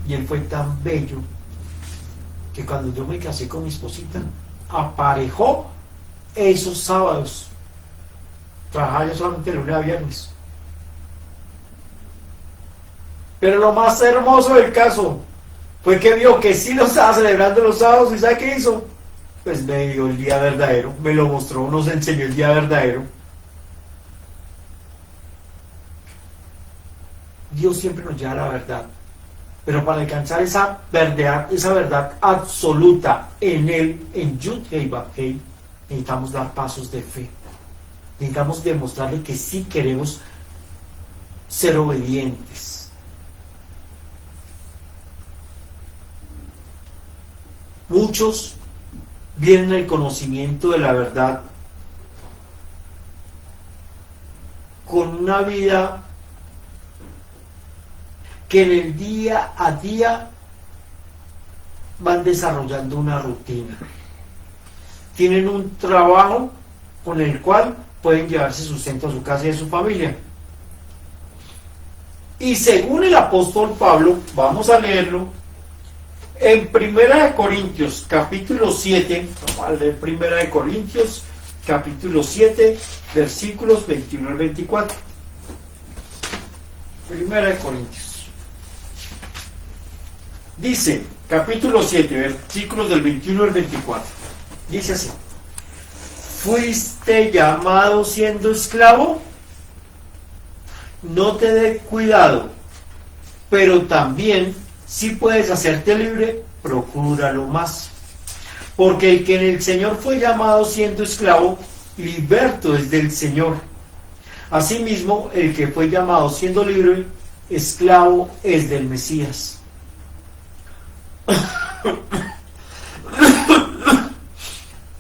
Y él fue tan bello que cuando yo me casé con mi esposita, aparejó esos sábados. Trabajaba yo solamente de lunes a viernes. Pero lo más hermoso del caso fue que vio que sí lo estaba celebrando los sábados, y ¿sabe qué hizo? Pues me dio el día verdadero, me lo mostró, nos enseñó el día verdadero. Dios siempre nos lleva a la verdad, pero para alcanzar esa verdad absoluta en Él, en Yud Hei Vav Hei, necesitamos dar pasos de fe. Necesitamos demostrarle que sí queremos ser obedientes. Muchos vienen al conocimiento de la verdad con una vida que en el día a día van desarrollando una rutina. Tienen un trabajo con el cual pueden llevarse sustento a su casa y a su familia. Y según el apóstol Pablo, vamos a leerlo, en 1 Corintios capítulo 7, vamos a leer 1 Corintios capítulo 7, versículos 21 al 24. 1 Corintios. Dice, capítulo 7, versículos del 21 al 24. Dice así: ¿fuiste llamado siendo esclavo? No te dé cuidado, pero también, si puedes hacerte libre, procúralo más. Porque el que en el Señor fue llamado siendo esclavo, liberto es del Señor. Asimismo, el que fue llamado siendo libre, esclavo es del Mesías.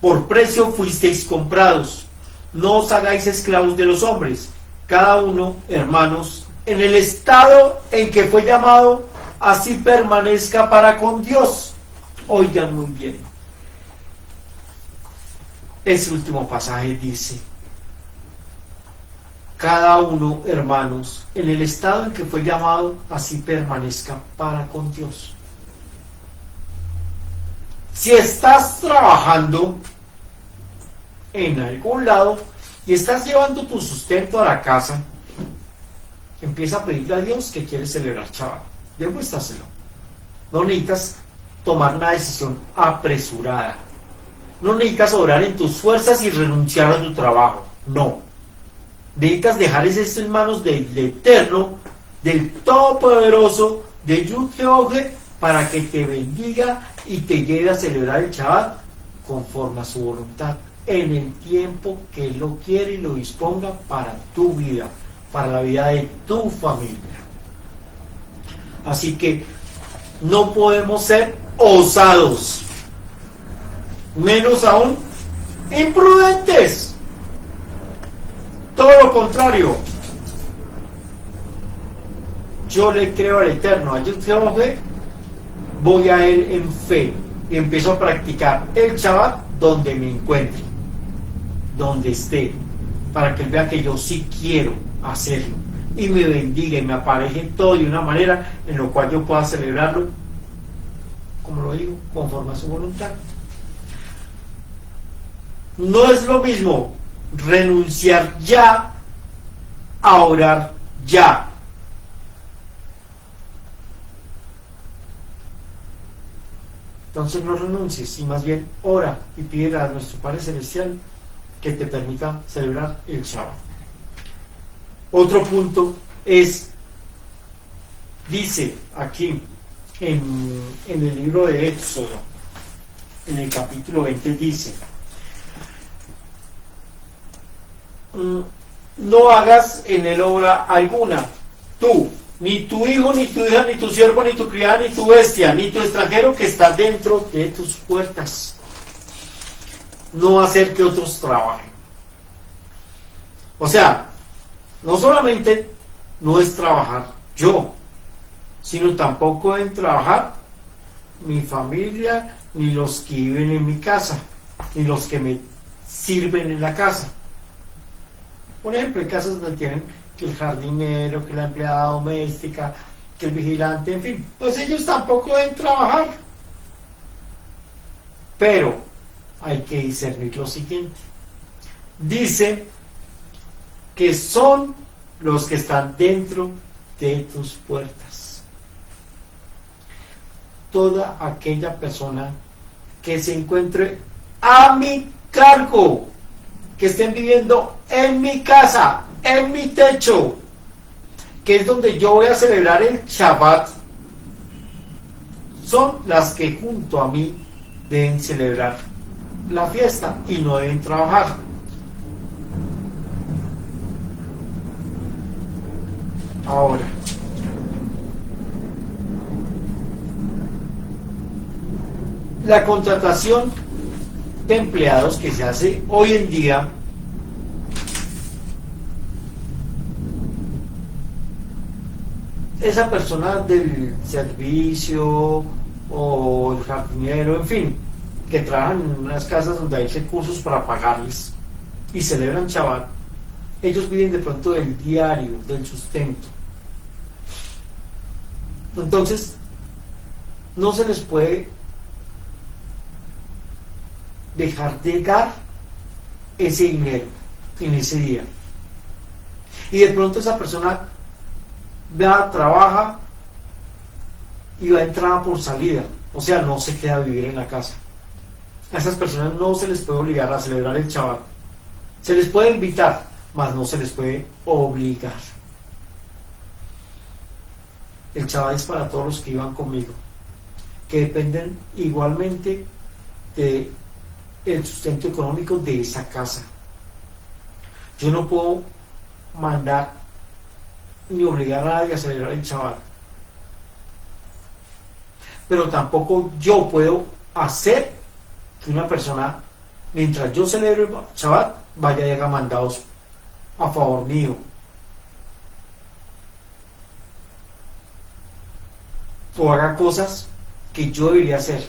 Por precio fuisteis comprados. No os hagáis esclavos de los hombres. Cada uno, hermanos, en el estado en que fue llamado, así permanezca para con Dios. Oigan muy bien. Ese último pasaje dice: cada uno, hermanos, en el estado en que fue llamado, así permanezca para con Dios. Si estás trabajando en algún lado y estás llevando tu sustento a la casa, empieza a pedirle a Dios que quiere celebrar Shabbat. Demuéstraselo. No necesitas tomar una decisión apresurada. No necesitas orar en tus fuerzas y renunciar a tu trabajo. No. Necesitas dejar eso en manos del Eterno, del Todopoderoso, de Yud-Heh, para que te bendiga y te lleve a celebrar el Shabbat conforme a su voluntad, en el tiempo que Él lo quiere y lo disponga para tu vida, para la vida de tu familia. Así que no podemos ser osados, menos aún imprudentes. Todo lo contrario. Yo le creo al Eterno, a Yud-Heh, voy a Él en fe y empiezo a practicar el Shabbat donde me encuentre, donde esté, para que Él vea que yo sí quiero hacerlo y me bendiga y me apareje todo de una manera en la cual yo pueda celebrarlo, como lo digo, conforme a su voluntad. No es lo mismo renunciar ya a orar ya. Entonces no renuncies y más bien ora y pide a nuestro Padre Celestial que te permita celebrar el Shabbat. Otro punto es, dice aquí en el libro de Éxodo, en el capítulo 20 dice: no hagas en él obra alguna, tú, ni tu hijo, ni tu hija, ni tu siervo, ni tu criada, ni tu bestia, ni tu extranjero que está dentro de tus puertas. No hacer que otros trabajen. O sea, no solamente no es trabajar yo, sino tampoco en trabajar mi familia, ni los que viven en mi casa, ni los que me sirven en la casa. Por ejemplo, hay casas donde tienen que el jardinero, que la empleada doméstica, que el vigilante, en fin, pues ellos tampoco deben trabajar. Pero hay que discernir lo siguiente. Dice que son los que están dentro de tus puertas. Toda aquella persona que se encuentre a mi cargo, que estén viviendo en mi casa, en mi techo, que es donde yo voy a celebrar el Shabbat, son las que junto a mí deben celebrar la fiesta y no deben trabajar. Ahora, la contratación de empleados que se hace hoy en día esa persona del servicio o el jardinero, en fin, que trabajan en unas casas donde hay recursos para pagarles y celebran Shabbat, ellos viven de pronto del diario, del sustento. Entonces no se les puede dejar de dar ese dinero en ese día. Y de pronto esa persona va, trabaja y va entrada por salida, o sea, no se queda a vivir en la casa. A esas personas no se les puede obligar a celebrar el Shabbat. Se les puede invitar, mas no se les puede obligar. El Shabbat es para todos los que iban conmigo, que dependen igualmente de el sustento económico de esa casa. Yo no puedo mandar ni obligar a nadie a celebrar el Shabbat, pero tampoco yo puedo hacer que una persona, mientras yo celebre el Shabbat, vaya y haga mandados a favor mío, o haga cosas que yo debería hacer,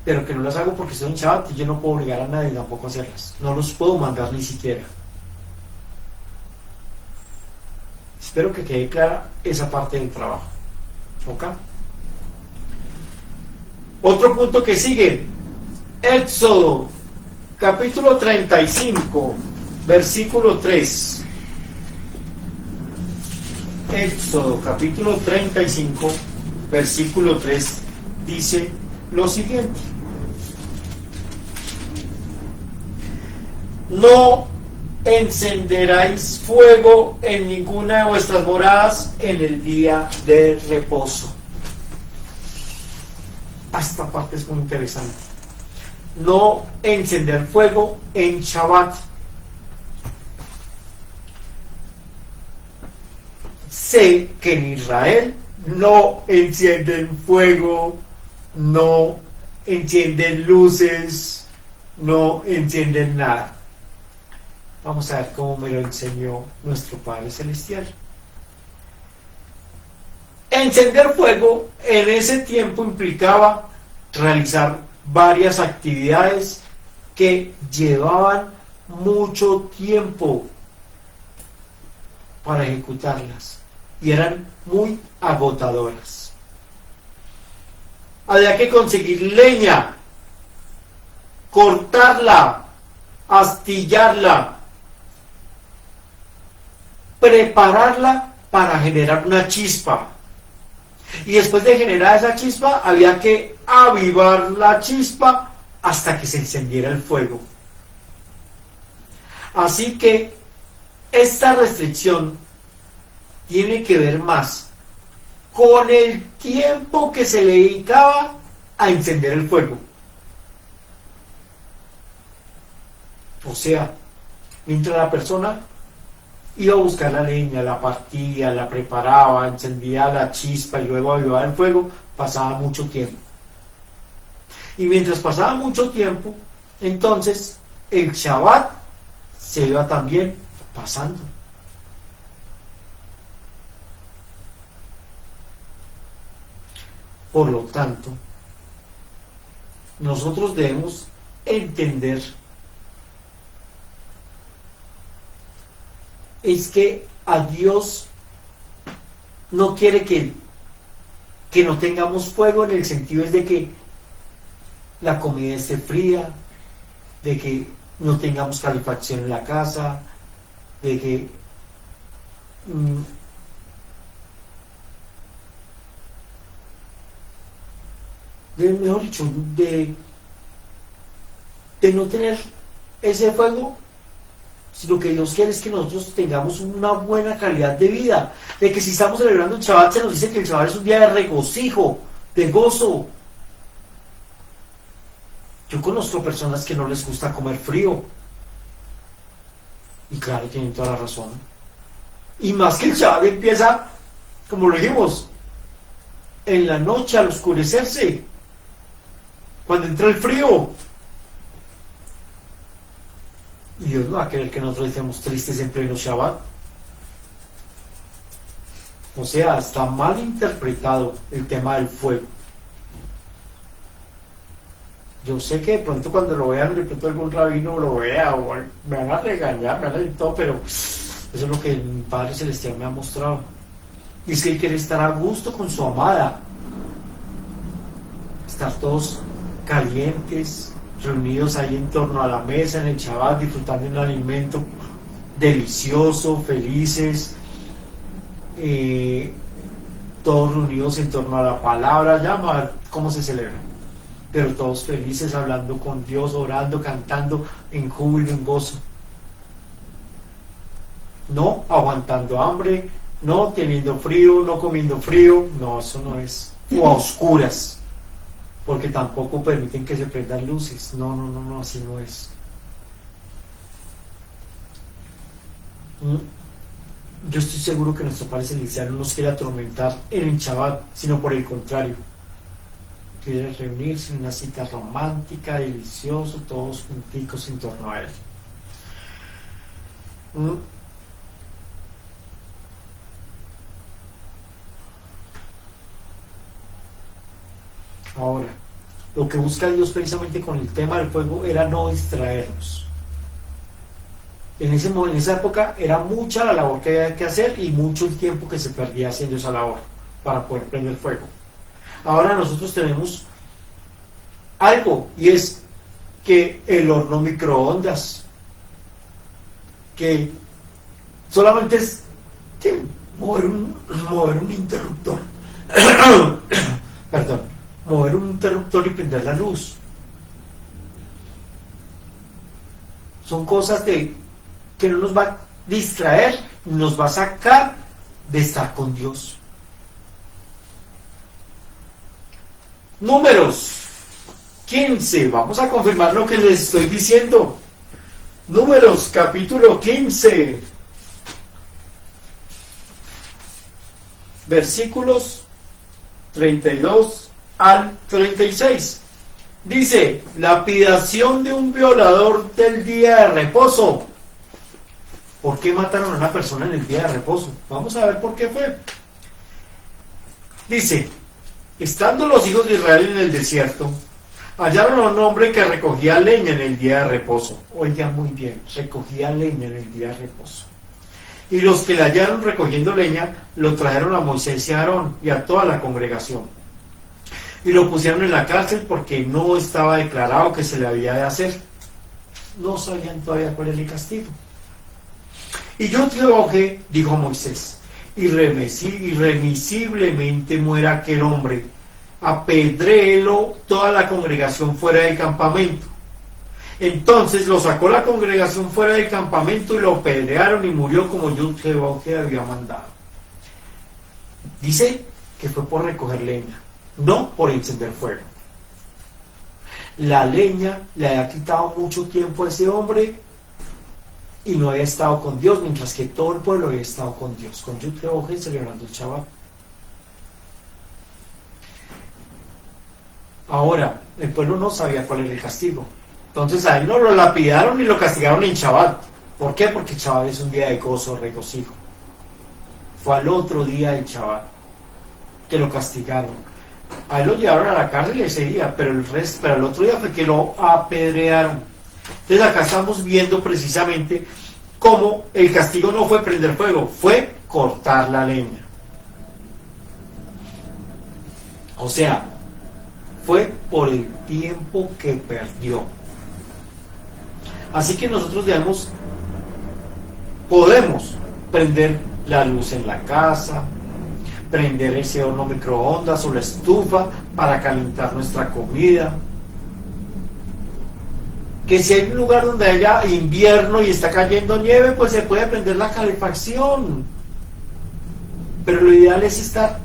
pero que no las hago porque estoy en Shabbat y yo no puedo obligar a nadie tampoco a hacerlas. No los puedo mandar ni siquiera. Espero que quede clara esa parte del trabajo. ¿Ok? Otro punto que sigue. Éxodo, capítulo 35, versículo 3. Éxodo capítulo 35, versículo 3, dice lo siguiente: no encenderáis fuego en ninguna de vuestras moradas en el día de reposo. Esta parte es muy interesante. No encender fuego en Shabbat. Sé que en Israel no encienden fuego, no encienden luces, no encienden nada. Vamos a ver cómo me lo enseñó nuestro Padre Celestial. Encender fuego en ese tiempo implicaba realizar varias actividades que llevaban mucho tiempo para ejecutarlas y eran muy agotadoras. Había que conseguir leña, cortarla, astillarla, prepararla para generar una chispa. Y después de generar esa chispa, había que avivar la chispa hasta que se encendiera el fuego. Así que esta restricción tiene que ver más con el tiempo que se le dedicaba a encender el fuego. O sea, mientras la persona iba a buscar la leña, la partía, la preparaba, encendía la chispa y luego avivaba el fuego, pasaba mucho tiempo. Y mientras pasaba mucho tiempo, entonces el Shabbat se iba también pasando. Por lo tanto, nosotros debemos entender es que a Dios no quiere que no tengamos fuego, en el sentido es de que la comida esté fría, de que no tengamos calefacción en la casa, de que mejor dicho, de no tener ese fuego, sino que Dios quiere es que nosotros tengamos una buena calidad de vida, de que si estamos celebrando el Shabbat, se nos dice que el Shabbat es un día de regocijo, de gozo. Yo conozco personas que no les gusta comer frío, y claro, tienen toda la razón. Y más que el Shabbat empieza, como lo dijimos, en la noche al oscurecerse, cuando entra el frío. Y Dios no va a querer que nosotros estemos tristes en pleno Shabbat. O sea, está mal interpretado el tema del fuego. Yo sé que de pronto cuando lo vean, de pronto algún rabino lo vea, o me van a regañar, me van a decir todo, pero eso es lo que mi Padre Celestial me ha mostrado. Y es que Él quiere estar a gusto con su amada. Estar todos calientes, reunidos ahí en torno a la mesa en el Shabbat, disfrutando de un alimento delicioso, felices, todos reunidos en torno a la palabra. Ya vamos a ver cómo se celebra, pero todos felices, hablando con Dios, orando, cantando en júbilo, en gozo, no aguantando hambre, no teniendo frío, no comiendo frío. No, eso no es. O a oscuras, porque tampoco permiten que se prendan luces. No, así no es. Yo estoy seguro que nuestro Padre Celestial no nos quiere atormentar en el Shabbat, sino por el contrario. Quiere reunirse en una cita romántica, delicioso, todos junticos en torno a Él. Ahora, lo que busca Dios precisamente con el tema del fuego era no distraernos. En esa época era mucha la labor que había que hacer y mucho el tiempo que se perdía haciendo esa labor para poder prender fuego. Ahora nosotros tenemos algo, y es que el horno microondas, que solamente es mover un interruptor. Perdón, mover un interruptor y prender la luz. Son cosas que no nos va a distraer, nos va a sacar de estar con Dios. Números 15, vamos a confirmar lo que les estoy diciendo. Números capítulo 15, versículos 32 al 36. Dice, lapidación de un violador del día de reposo. ¿Por qué mataron a una persona en el día de reposo? Vamos a ver por qué fue. Dice, estando los hijos de Israel en el desierto, hallaron a un hombre que recogía leña en el día de reposo. Oiga muy bien, recogía leña en el día de reposo. Y los que le hallaron recogiendo leña, lo trajeron a Moisés y a Aarón y a toda la congregación. Y lo pusieron en la cárcel porque no estaba declarado que se le había de hacer. No sabían todavía cuál era el castigo. Y yo Jehová dijo a Moisés, irremisiblemente muera aquel hombre, apedréelo toda la congregación fuera del campamento. Entonces lo sacó la congregación fuera del campamento y lo apedrearon y murió como yo Jehová había mandado. Dice que fue por recoger leña, no por encender fuego. La leña le había quitado mucho tiempo a ese hombre y no había estado con Dios, mientras que todo el pueblo había estado con Dios, con Yud Jehová celebrando el Shabbat. Ahora, el pueblo no sabía cuál era el castigo. Entonces a él no lo lapidaron ni lo castigaron en Shabbat. ¿Por qué? Porque Shabbat es un día de gozo, regocijo. Fue al otro día del Shabbat que lo castigaron. A él lo llevaron a la cárcel ese día, pero el otro día fue que lo apedrearon. Entonces acá estamos viendo precisamente cómo el castigo no fue prender fuego, fue cortar la leña. O sea, fue por el tiempo que perdió. Así que nosotros, digamos, podemos prender la luz en la casa, prender ese horno microondas o la estufa para calentar nuestra comida. Que si hay un lugar donde haya invierno y está cayendo nieve, pues se puede prender la calefacción. Pero lo ideal es estar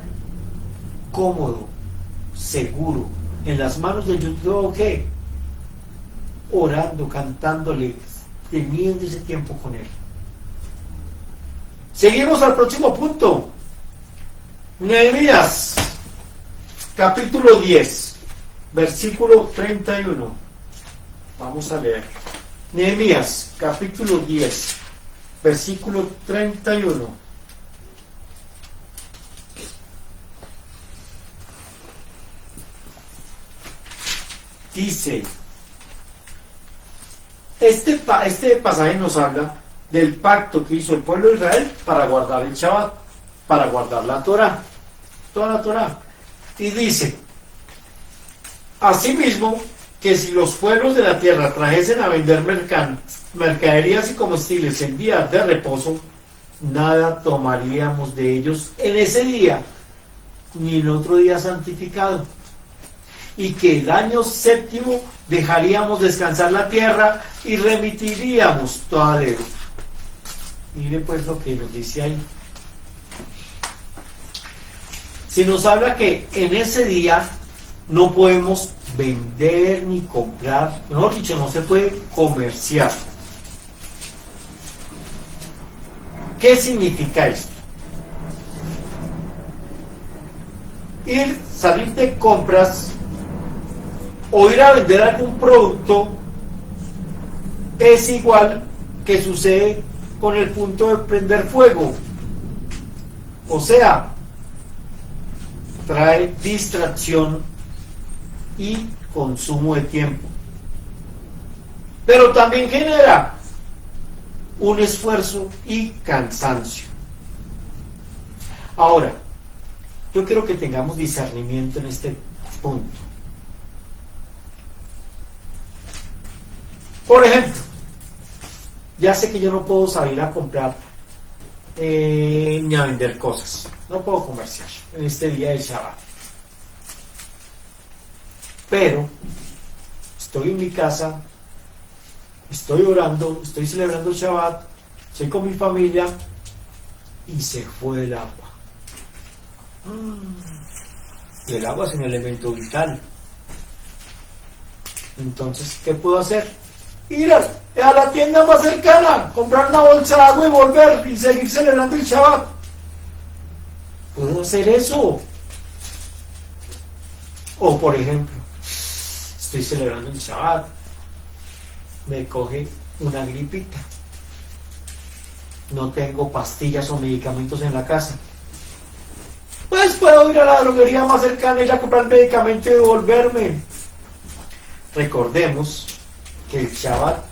cómodo, seguro, en las manos de YouTube, ¿qué? Orando, cantándole, teniendo ese tiempo con Él. Seguimos al próximo punto. Nehemías, capítulo 10, versículo 31. Vamos a leer. Nehemías, capítulo 10, versículo 31. Dice, este pasaje nos habla del pacto que hizo el pueblo de Israel para guardar el Shabbat, para guardar la Torah, toda la Torah. Y dice, asimismo, que si los pueblos de la tierra trajesen a vender mercaderías y comestibles en días de reposo, nada tomaríamos de ellos en ese día, ni en otro día santificado. Y que el año séptimo dejaríamos descansar la tierra y remitiríamos toda deuda. Mire pues lo que nos dice ahí. Si nos habla que en ese día no podemos vender ni comprar, mejor dicho, no se puede comerciar. ¿Qué significa esto? Salir de compras o ir a vender algún producto es igual que sucede con el punto de prender fuego. O sea, trae distracción y consumo de tiempo, pero también genera un esfuerzo y cansancio. Ahora, yo quiero que tengamos discernimiento en este punto. Por ejemplo, ya sé que yo no puedo salir a comprar ni a vender cosas. No puedo comerciar en este día de Shabbat. Pero estoy en mi casa, estoy orando, estoy celebrando el Shabbat, estoy con mi familia y se fue el agua. Y el agua es un elemento vital. Entonces, ¿qué puedo hacer? Ir a la tienda más cercana, comprar una bolsa de agua y volver y seguir celebrando el Shabbat. ¿Puedo hacer eso? O, por ejemplo, estoy celebrando el Shabbat, me coge una gripita, no tengo pastillas o medicamentos en la casa, pues puedo ir a la droguería más cercana, ir a comprar medicamento y devolverme. Recordemos que el Shabbat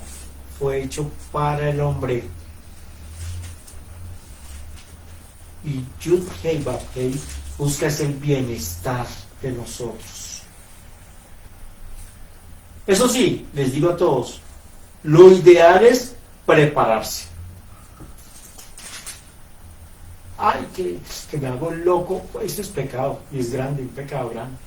fue hecho para el hombre. Y Yud Hei Vav Hei busca el bienestar de nosotros. Eso sí, les digo a todos, lo ideal es prepararse. Ay, que me hago loco, esto es pecado, y es grande, un pecado grande.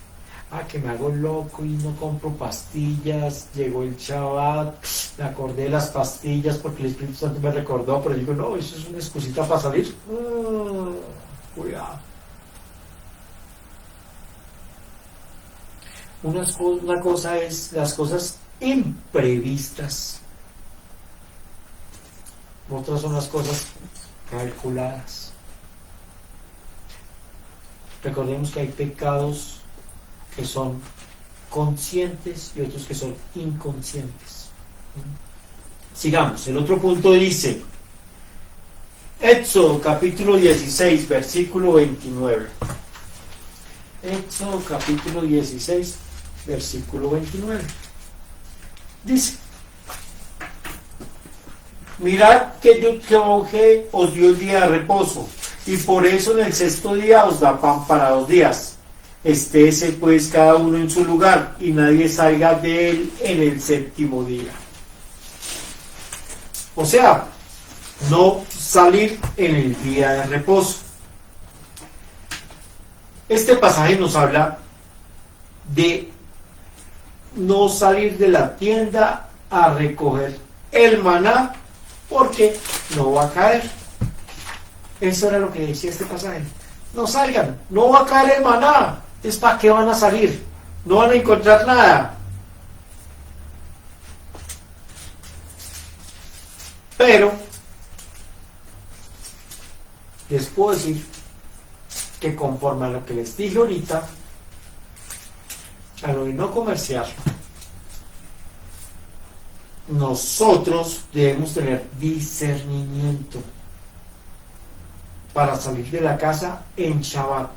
Que me hago loco y no compro pastillas, llegó el Shabbat, me acordé de las pastillas porque el Espíritu Santo me recordó, pero digo, no, eso es una excusita para salir. Cuidado. Una cosa es las cosas imprevistas, otras son las cosas calculadas. Recordemos que hay pecados que son conscientes y otros que son inconscientes. Sigamos, el otro punto dice, Éxodo capítulo 16, versículo 29. Éxodo capítulo 16, versículo 29. Dice, mirad que yo Jehová os dio el día de reposo, y por eso en el sexto día os da pan para 2 días. Estése pues cada uno en su lugar, y nadie salga de él en el séptimo día. O sea, no salir en el día de reposo. Este pasaje nos habla de no salir de la tienda a recoger el maná porque no va a caer. Eso era lo que decía este pasaje. No salgan, no va a caer el maná. ¿Es para qué van a salir? No van a encontrar nada. Pero les puedo decir que conforme a lo que les dije ahorita, a lo de no comerciar, nosotros debemos tener discernimiento para salir de la casa en Shabbat.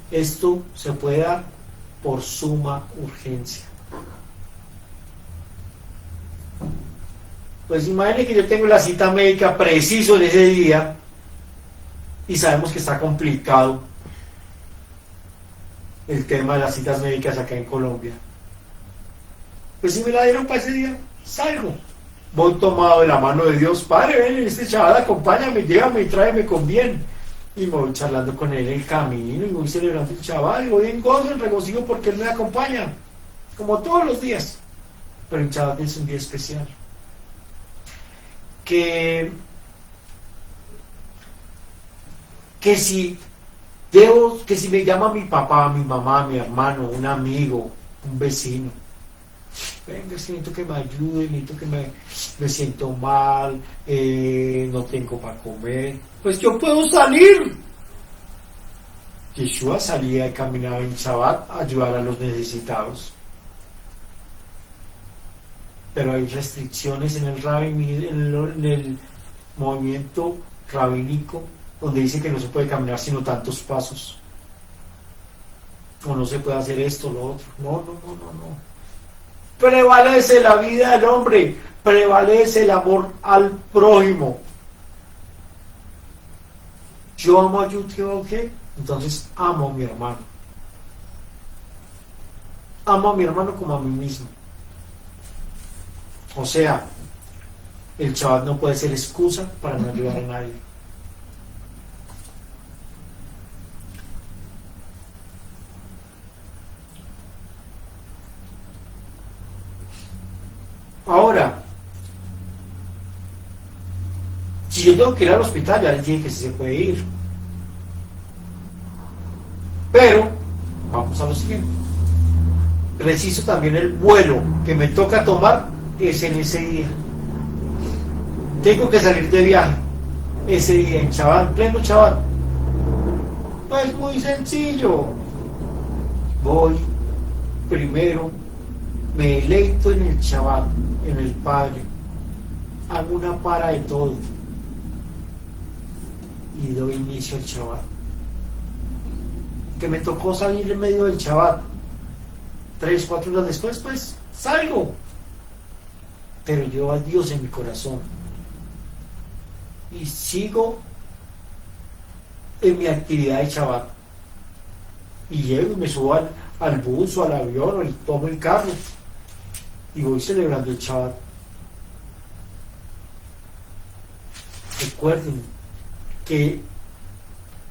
Esto se puede dar por suma urgencia. Pues imagine que yo tengo la cita médica preciso en ese día y sabemos que está complicado el tema de las citas médicas acá en Colombia. Pues si me la dieron para ese día, salgo. Voy tomado de la mano de Dios. Padre, ven en este Shabbat, acompáñame, llévame y tráeme con bien. Y me voy charlando con él en el camino y voy celebrando el Shabbat y voy en gozo, en regocijo porque él me acompaña, como todos los días. Pero el Shabbat es un día especial. Que si me llama mi papá, mi mamá, mi hermano, un amigo, un vecino, venga, necesito que me ayude, necesito que me siento mal, no tengo para comer, pues yo puedo salir. Yeshua salía y caminaba en Shabbat a ayudar a los necesitados. Pero hay restricciones en el movimiento rabínico, donde dice que no se puede caminar sino tantos pasos, o no se puede hacer esto, lo otro. No. Prevalece la vida del hombre, prevalece el amor al prójimo. Yo amo a Yud Hei, entonces amo a mi hermano. Amo a mi hermano como a mí mismo. O sea, el Shabbat no puede ser excusa para no ayudar a nadie. Si yo tengo que ir al hospital, ya les dije que sí se puede ir. Pero, vamos a lo siguiente. Preciso también el vuelo que me toca tomar es en ese día. Tengo que salir de viaje ese día en Chabán, pleno Chabán. Pues muy sencillo. Voy primero, me deleito en el Chabán, en el Padre. Hago una para de todo y doy inicio al Shabbat. Que me tocó salir en medio del Shabbat 3-4 horas después, pues salgo, pero llevo a Dios en mi corazón y sigo en mi actividad de Shabbat y llego y me subo al bus o al avión y tomo el carro y voy celebrando el Shabbat. Recuerden que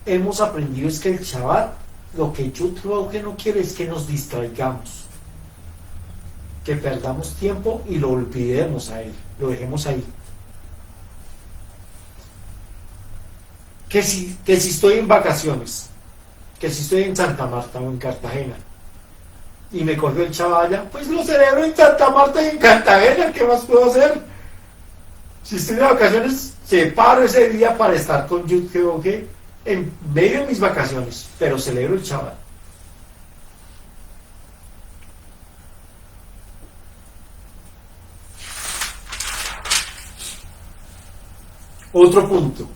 hemos aprendido es que el Shabbat, lo que que no quiere es que nos distraigamos, que perdamos tiempo y lo olvidemos a él, lo dejemos ahí. Que si estoy en vacaciones, que si estoy en Santa Marta o en Cartagena y me cogió el Shabbat allá, pues lo celebro en Santa Marta y en Cartagena, ¿qué más puedo hacer? Si estoy de vacaciones, separo ese día para estar con Yud-Heh-Vav en medio de mis vacaciones, pero celebro el Shabbat. Otro punto.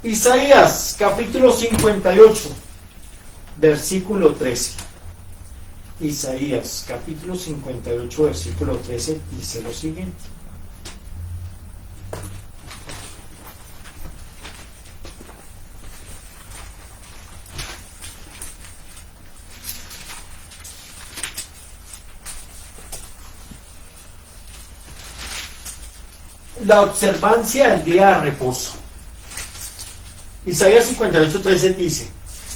Isaías, capítulo 58, versículo 13. Isaías, capítulo 58, versículo 13, dice lo siguiente. La observancia del día de reposo. Isaías 58, 13 dice: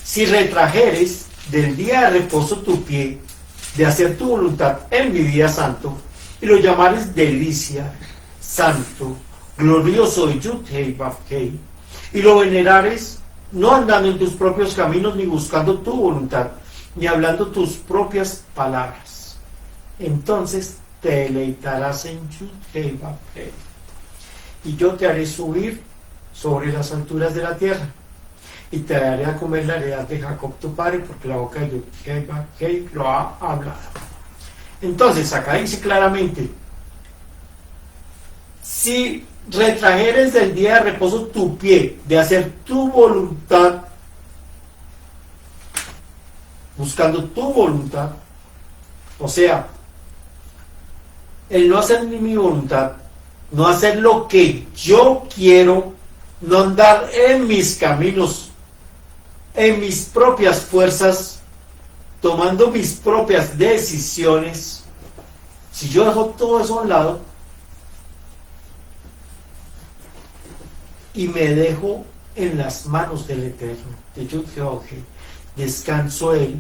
si retrajeres del día de reposo tu pie, de hacer tu voluntad en mi día santo, y lo llamares delicia, santo, glorioso y Yud-Heh-Vav, y lo venerares, no andando en tus propios caminos, ni buscando tu voluntad, ni hablando tus propias palabras, entonces te deleitarás en Yud-Heh-Vav, y yo te haré subir sobre las alturas de la tierra, y te daré a comer la heredad de Jacob tu padre, porque la boca de Yud-Heh-Vav lo ha hablado. Entonces acá dice claramente: si retrajeres del día de reposo tu pie, de hacer tu voluntad, buscando tu voluntad, o sea, el no hacer ni mi voluntad, no hacer lo que yo quiero, no andar en mis caminos, en mis propias fuerzas, tomando mis propias decisiones. Si yo dejo todo eso a un lado y me dejo en las manos del Eterno, de Yud-Heh-Vav, descanso Él,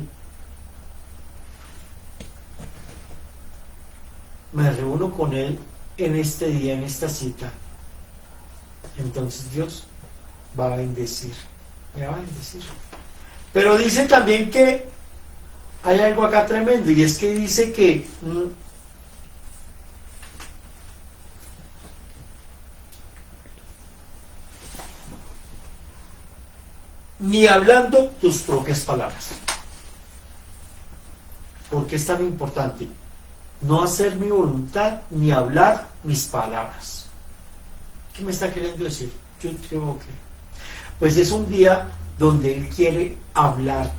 me reúno con Él en este día, en esta cita, entonces Dios va a bendecir, me va a bendecir. Pero dice también que hay algo acá tremendo, y es que dice que ni hablando tus propias palabras. ¿Por qué es tan importante? No hacer mi voluntad ni hablar mis palabras. ¿Qué me está queriendo decir? Yo creo que pues es un día donde Él quiere hablarte,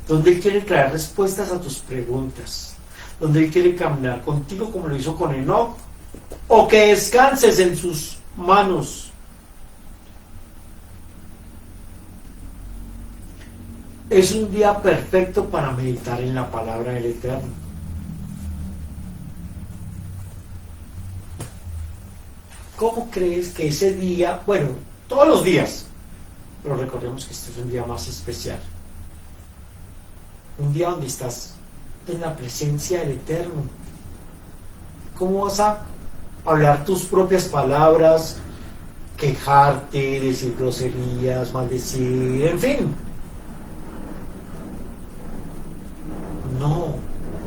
donde Él quiere traer respuestas a tus preguntas, donde Él quiere caminar contigo como lo hizo con Enoc, o que descanses en sus manos. Es un día perfecto para meditar en la palabra del Eterno. ¿Cómo crees que ese día, bueno, todos los días, pero recordemos que este es un día más especial, un día donde estás en la presencia del Eterno, cómo vas a hablar tus propias palabras, quejarte, decir groserías, maldecir, en fin. No,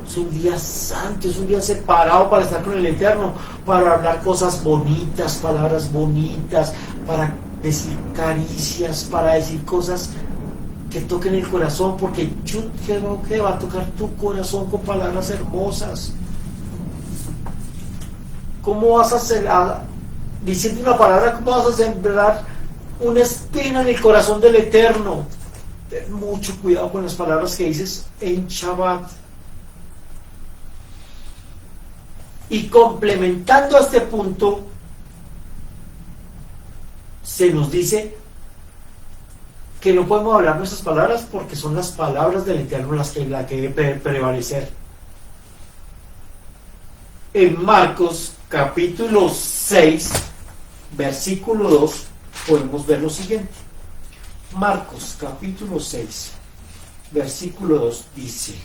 es un día santo, es un día separado para estar con el Eterno, para hablar cosas bonitas, palabras bonitas, para decir caricias, para decir cosas que toquen el corazón, porque yo creo que va a tocar tu corazón con palabras hermosas. ¿Cómo vas a hacer, diciendo una palabra, cómo vas a sembrar una espina en el corazón del Eterno? Ten mucho cuidado con las palabras que dices en Shabbat. Y complementando a este punto, se nos dice que no podemos hablar nuestras palabras porque son las palabras del Eterno las que debe prevalecer. En Marcos capítulo 6, versículo 2, podemos ver lo siguiente. Marcos capítulo 6, versículo 2 dice: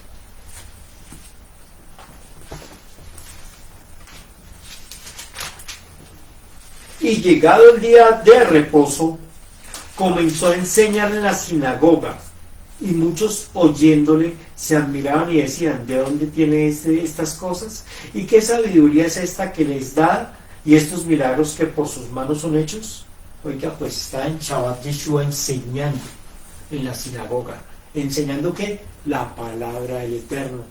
y llegado el día de reposo, comenzó a enseñar en la sinagoga, y muchos oyéndole se admiraban y decían: ¿de dónde tiene estas cosas? ¿Y qué sabiduría es esta que les da? ¿Y estos milagros que por sus manos son hechos? Oiga, pues está en Shabbat Yeshua enseñando en la sinagoga. ¿Enseñando qué? La palabra del Eterno.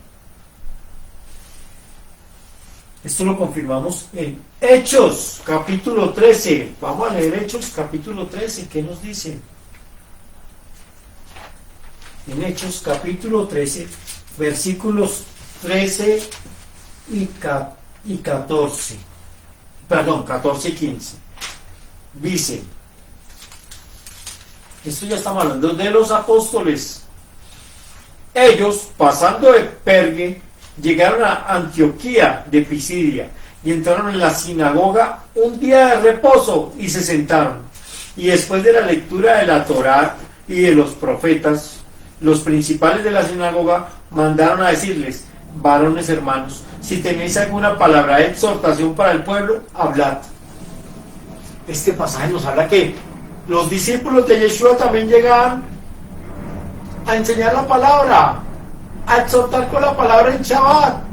Esto lo confirmamos en Hechos, capítulo 13. Vamos a leer Hechos, capítulo 13. ¿Qué nos dice? En Hechos, capítulo 13, versículos 13 y 14. Perdón, 14 y 15. Dice, esto ya estamos hablando de los apóstoles. Ellos, pasando de Perge, llegaron a Antioquía de Pisidia y entraron en la sinagoga un día de reposo y se sentaron. Y después de la lectura de la Torá y de los profetas, los principales de la sinagoga mandaron a decirles: varones hermanos, si tenéis alguna palabra de exhortación para el pueblo, hablad. Este pasaje nos habla que los discípulos de Yeshua también llegaban a enseñar la palabra, a exhortar con la palabra en Shabbat,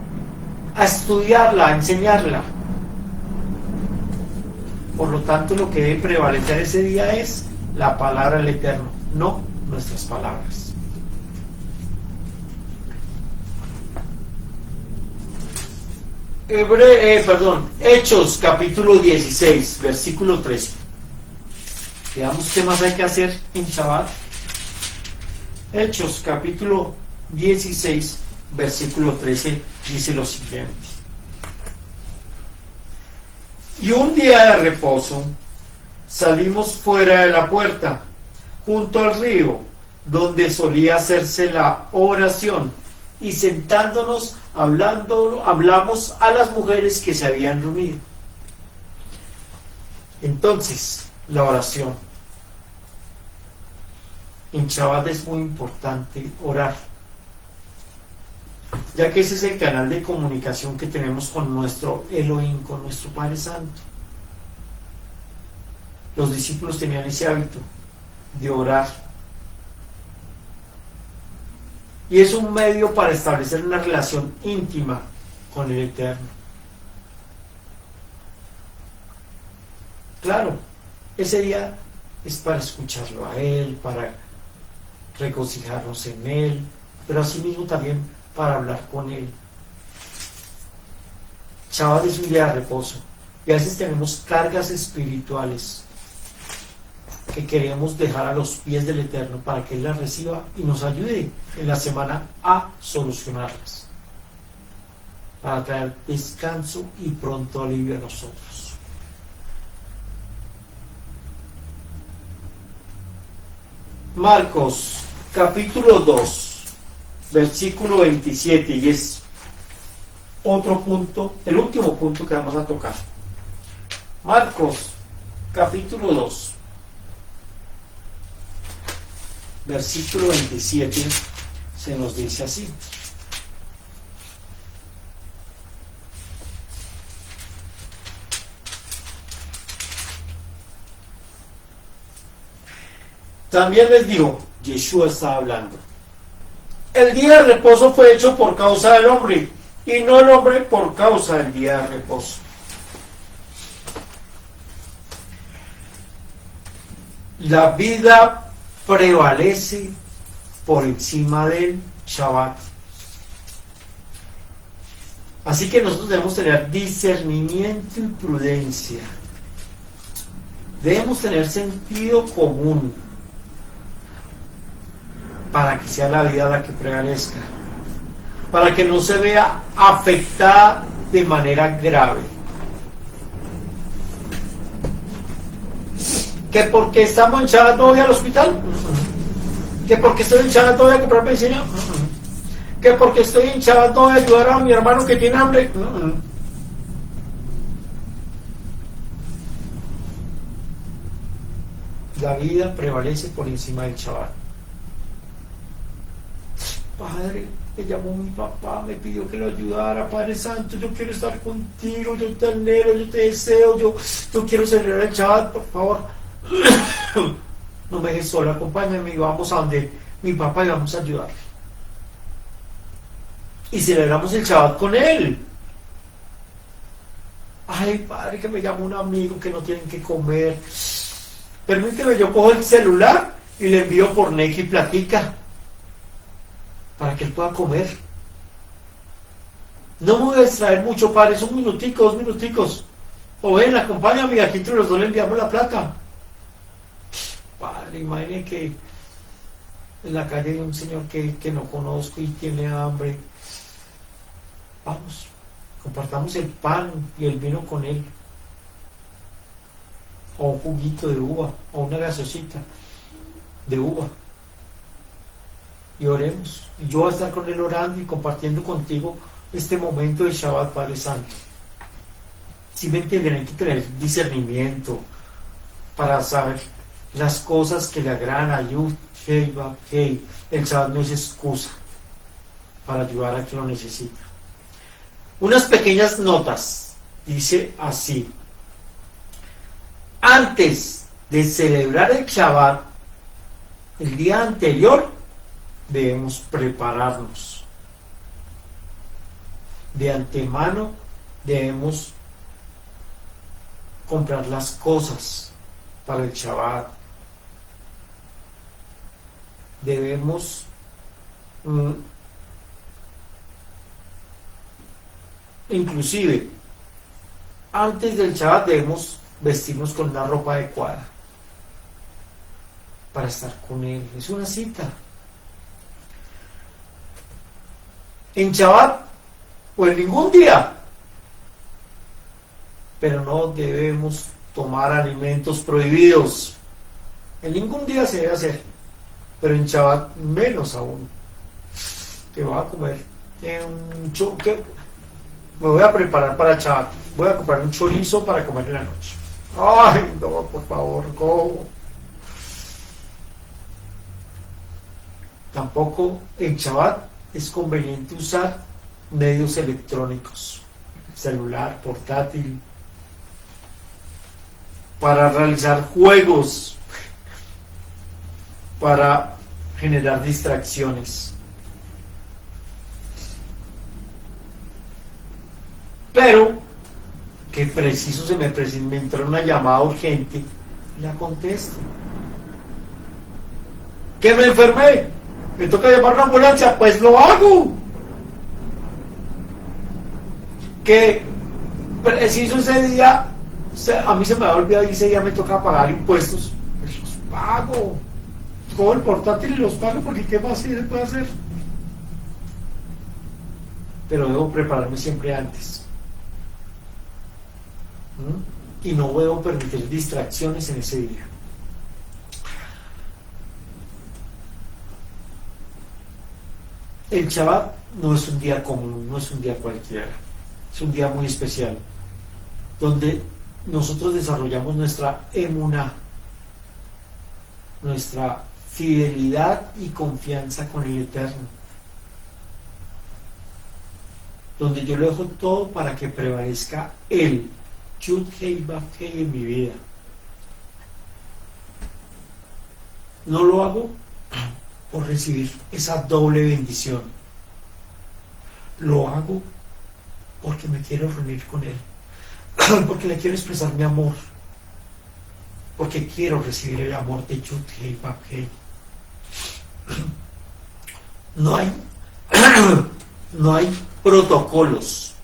a estudiarla, a enseñarla. Por lo tanto, lo que debe prevalecer ese día es la palabra del Eterno, no nuestras palabras. Hechos capítulo 16, versículo 13. Veamos qué más hay que hacer en Shabbat. Hechos capítulo 16, versículo 13 dice lo siguiente: y un día de reposo salimos fuera de la puerta, junto al río, donde solía hacerse la oración, y sentándonos hablamos a las mujeres que se habían reunido. Entonces, la oración. En Shabbat es muy importante orar, ya que ese es el canal de comunicación que tenemos con nuestro Elohim, con nuestro Padre Santo. Los discípulos tenían ese hábito de orar, y es un medio para establecer una relación íntima con el Eterno. Claro, ese día es para escucharlo a Él, para regocijarnos en Él, pero asimismo también para hablar con Él. Shabbat es un día de reposo, y a veces tenemos cargas espirituales que queremos dejar a los pies del Eterno para que Él las reciba y nos ayude en la semana a solucionarlas, para traer descanso y pronto alivio a nosotros. Marcos capítulo 2, versículo 27, y es otro punto, el último punto que vamos a tocar. Marcos capítulo 2, versículo 27, se nos dice así: También les dijo, Yeshua está hablando, el día de reposo fue hecho por causa del hombre, y no el hombre por causa del día de reposo. La vida prevalece por encima del Shabbat. Así que nosotros debemos tener discernimiento y prudencia. Debemos tener sentido común para que sea la vida la que prevalezca, para que no se vea afectada de manera grave. ¿Que porque estamos en Shabbat no voy al hospital? ¿Que porque estoy en Shabbat no voy a comprar medicina? ¿Que porque estoy en Shabbat no voy a ayudar a mi hermano que tiene hambre? La vida prevalece por encima del Shabbat. Padre, me llamó mi papá, me pidió que lo ayudara, Padre Santo, yo quiero estar contigo, yo te anhelo, yo te deseo, yo quiero celebrar el Shabbat, por favor. No me dejes solo, acompáñame y vamos a donde mi papá y vamos a ayudar. Y celebramos el Shabbat con él. Ay, Padre, que me llama un amigo que no tienen que comer. Permíteme, yo cojo el celular y le envío por Neki Platica para que él pueda comer. No me voy a distraer mucho, Padre, es un minutico, 2 minuticos. O ven, acompáñame y aquí entre los dos le enviamos la plata. Padre, imagine que en la calle hay un señor que no conozco y tiene hambre. Vamos, compartamos el pan y el vino con él. O un juguito de uva, o una gaseosita de uva. Y oremos. Y yo voy a estar con él orando y compartiendo contigo este momento de Shabbat, Padre Santo. Si me entienden, hay que tener discernimiento para saber las cosas que le agradan a Yud, Hei, Vav, Hei. El Shabbat no es excusa para ayudar a quien lo necesita. Unas pequeñas notas. Dice así: antes de celebrar el Shabbat, el día anterior, debemos prepararnos. De antemano debemos comprar las cosas para el Shabbat. Debemos inclusive antes del Shabbat debemos vestirnos con una ropa adecuada para estar con él. Es una cita. En Shabbat o en ningún día, pero no debemos tomar alimentos prohibidos. En ningún día se debe hacer, pero en Shabbat menos aún. Que va a comer me voy a preparar para Shabbat, voy a comprar un chorizo para comer en la noche. Ay, no, por favor, ¿cómo? Tampoco en Shabbat es conveniente usar medios electrónicos, celular, portátil, para realizar juegos, para generar distracciones. Pero que preciso me entró una llamada urgente, la contesto. Que me enfermé, me toca llamar a una ambulancia, pues lo hago. Que preciso ese día, a mí se me ha olvidado y ese día me toca pagar impuestos, pues los pago. Cojo el portátil y los pago porque ¿qué más se puede hacer? Pero debo prepararme siempre antes. Y no debo permitir distracciones en ese día. El Shabbat no es un día común, no es un día cualquiera, es un día muy especial, donde nosotros desarrollamos nuestra emuná, nuestra fidelidad y confianza con el Eterno, donde yo lo dejo todo para que prevalezca Él, Yud Hei Vav Hei, en mi vida. no lo hago por recibir esa doble bendición. Lo hago porque me quiero reunir con Él, porque le quiero expresar mi amor, porque quiero recibir el amor de Yud-Hei Vav-Hei. No hay, no hay protocolos.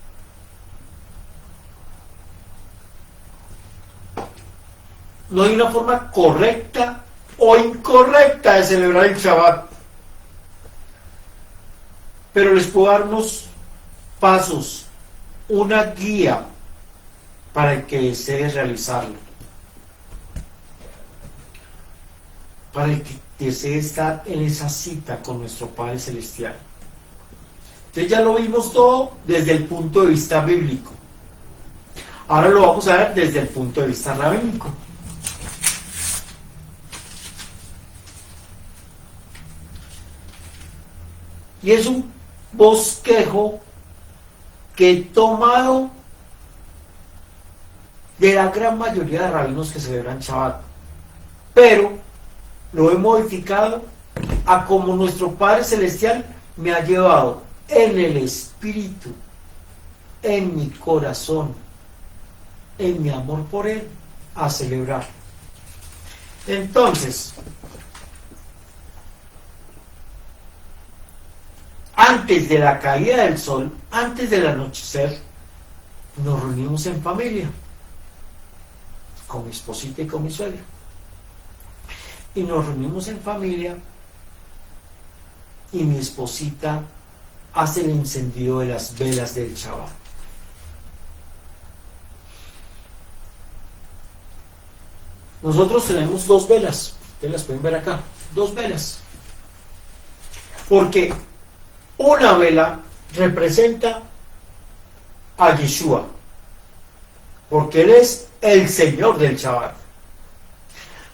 No hay una forma correcta o incorrecta de celebrar el Shabbat. Pero les puedo dar unos pasos, una guía para el que desee realizarlo. Para el que desee estar en esa cita con nuestro Padre Celestial. Entonces ya lo vimos todo desde el punto de vista bíblico. Ahora lo vamos a ver desde el punto de vista rabínico. Y es un bosquejo que he tomado de la gran mayoría de rabinos que celebran Shabbat, pero lo he modificado a como nuestro Padre Celestial me ha llevado en el espíritu, en mi corazón, en mi amor por Él, a celebrar. Entonces, antes de la caída del sol, antes del anochecer, nos reunimos en familia, con mi esposita y con mi suegra. Y nos reunimos en familia y mi esposita hace el encendido de las velas del Shabbat. Nosotros tenemos 2 velas, ustedes las pueden ver acá, 2 velas. Porque una vela representa a Yeshua, porque Él es el Señor del Shabbat.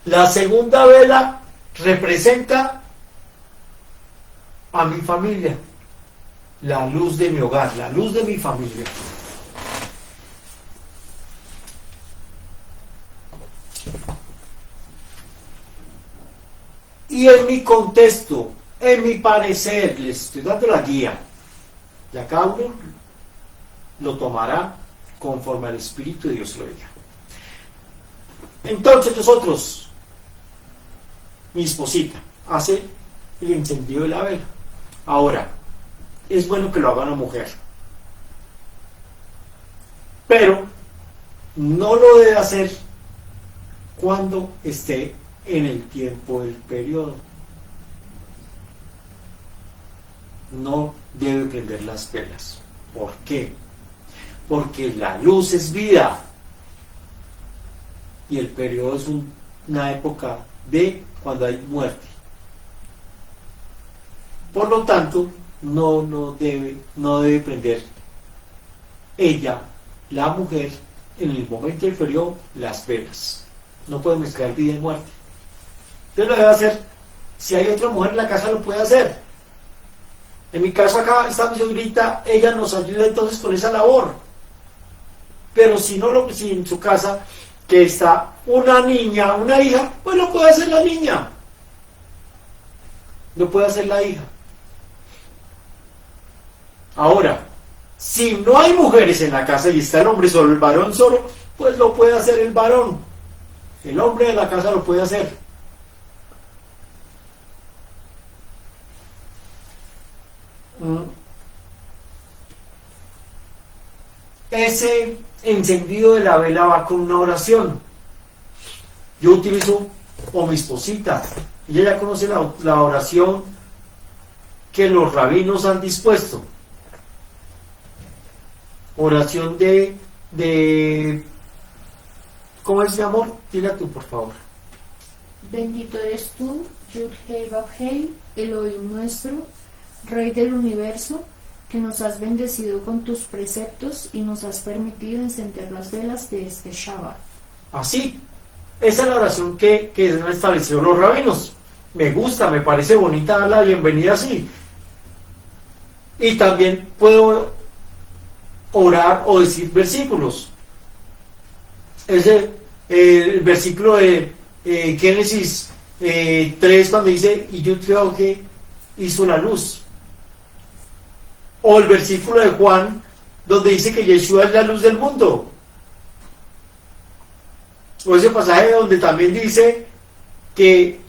La segunda vela representa a mi familia, la luz de mi hogar, la luz de mi familia. Y en mi contexto, en mi parecer, les estoy dando la guía. Ya cada uno lo tomará conforme al Espíritu de Dios lo diga. Entonces nosotros, mi esposita, hace el encendido de la vela. Ahora, es bueno que lo haga una mujer, pero no lo debe hacer cuando esté en el tiempo del periodo. No debe prender las velas. ¿Por qué? Porque la luz es vida y el periodo es una época de cuando hay muerte. Por lo tanto, no debe prender ella, la mujer, en el momento del periodo, las velas. No puede mezclar vida y muerte. Entonces lo debe hacer. Si hay otra mujer en la casa, lo puede hacer. En mi caso acá está mi señorita, ella nos ayuda entonces con esa labor. Pero si en su casa que está una niña, una hija, pues lo puede hacer la niña. Lo puede hacer la hija. Ahora, si no hay mujeres en la casa y está el hombre solo, el varón solo, pues lo puede hacer el varón. El hombre de la casa lo puede hacer. Ese encendido de la vela va con una oración. Yo utilizo o mi esposita, ella ya conoce la oración que los rabinos han dispuesto. Oración de ¿cómo es, mi amor? Dila tú, por favor.
Bendito eres tú, Yud-Hei Vav-Hei, Elohim nuestro, Rey del universo, que nos has bendecido con tus preceptos y nos has permitido encender las velas de este Shabbat.
Así, esa es la oración que han establecido los rabinos. Me gusta, me parece bonita dar la bienvenida así. Y también puedo orar o decir versículos. El versículo de Génesis 3 cuando dice, y Yud que hizo la luz. O el versículo de Juan, donde dice que Yeshua es la luz del mundo. O ese pasaje donde también dice que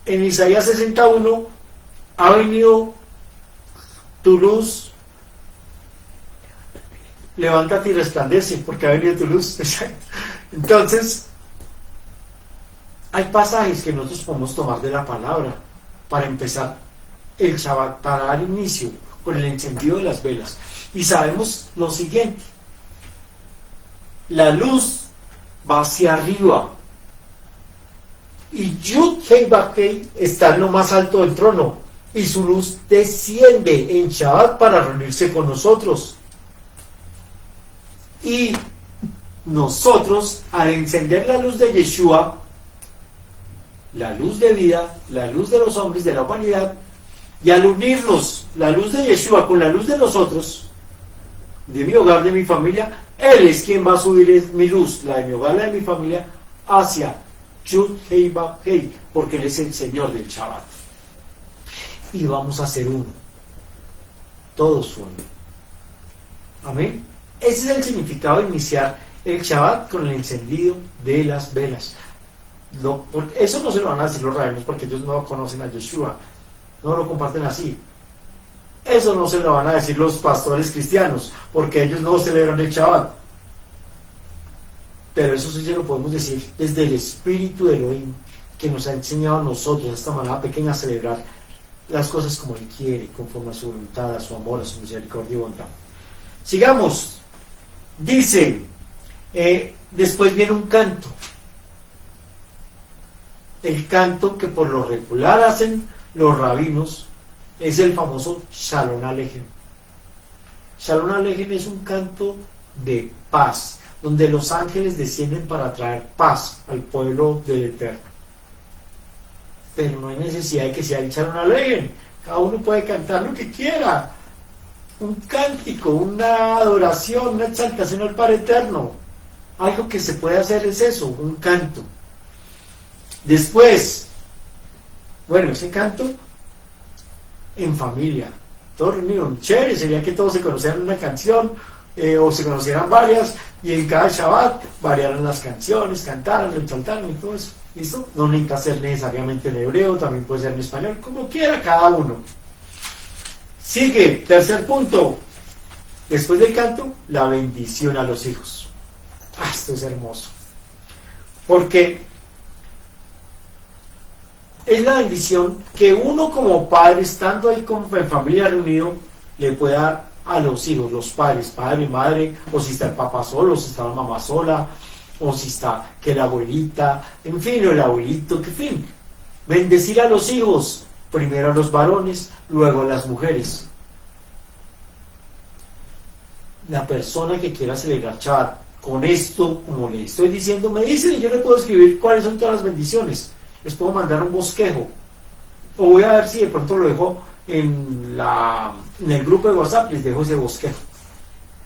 en Isaías 61 ha venido tu luz, levántate y resplandece, porque ha venido tu luz. Entonces, hay pasajes que nosotros podemos tomar de la palabra para empezar el Shabbat, para dar inicio con el encendido de las velas. Y sabemos lo siguiente: la luz va hacia arriba y Yud Hei Vav Hei está en lo más alto del trono, y su luz desciende en Shabbat para reunirse con nosotros. Y nosotros, al encender la luz de Yeshua, la luz de vida, la luz de los hombres, de la humanidad, y al unirnos la luz de Yeshua con la luz de nosotros, de mi hogar, de mi familia, Él es quien va a subir mi luz, la de mi hogar, la de mi familia, hacia Yud Hei Vav Hei, porque Él es el Señor del Shabbat. Y vamos a ser uno, todos uno. Amén. Ese es el significado de iniciar el Shabbat con el encendido de las velas. No, eso no se lo van a decir los rabinos, porque ellos no conocen a Yeshua, no lo comparten así. Eso no se lo van a decir los pastores cristianos, porque ellos no celebran el Shabbat. Pero eso sí se lo podemos decir desde el Espíritu de Elohim, que nos ha enseñado a nosotros, de esta manera pequeña, a celebrar las cosas como Él quiere, conforme a su voluntad, a su amor, a su misericordia y bondad. Sigamos. Dice, después viene un canto. El canto que por lo regular hacen los rabinos es el famoso Shalom Alejem. Shalom Alejem es un canto de paz, donde los ángeles descienden para traer paz al pueblo del Eterno. Pero no hay necesidad de que sea el Shalom Alejem. Cada uno puede cantar lo que quiera. Un cántico, una adoración, una exaltación al Padre Eterno. Algo que se puede hacer es eso, un canto. Después, bueno, ese canto en familia, todos reunidos, chévere, sería que todos se conocieran una canción, o se conocieran varias, y en cada Shabbat variaran las canciones, cantaran, exaltaran y todo eso. ¿Listo? No necesita ser necesariamente en hebreo, también puede ser en español, como quiera cada uno. Sigue, tercer punto. Después del canto, la bendición a los hijos. Esto es hermoso. Porque es la bendición que uno como padre, estando ahí como en familia reunido, le puede dar a los hijos, los padres, padre y madre, o si está el papá solo, o si está la mamá sola, o si está que la abuelita, en fin, o el abuelito, que fin. Bendecir a los hijos, primero a los varones, luego a las mujeres. La persona que quiera celebrar Shabbat, con esto, como le estoy diciendo, me dicen y yo le puedo escribir cuáles son todas las bendiciones. Les puedo mandar un bosquejo, o voy a ver si de pronto lo dejo en el grupo de WhatsApp, les dejo ese bosquejo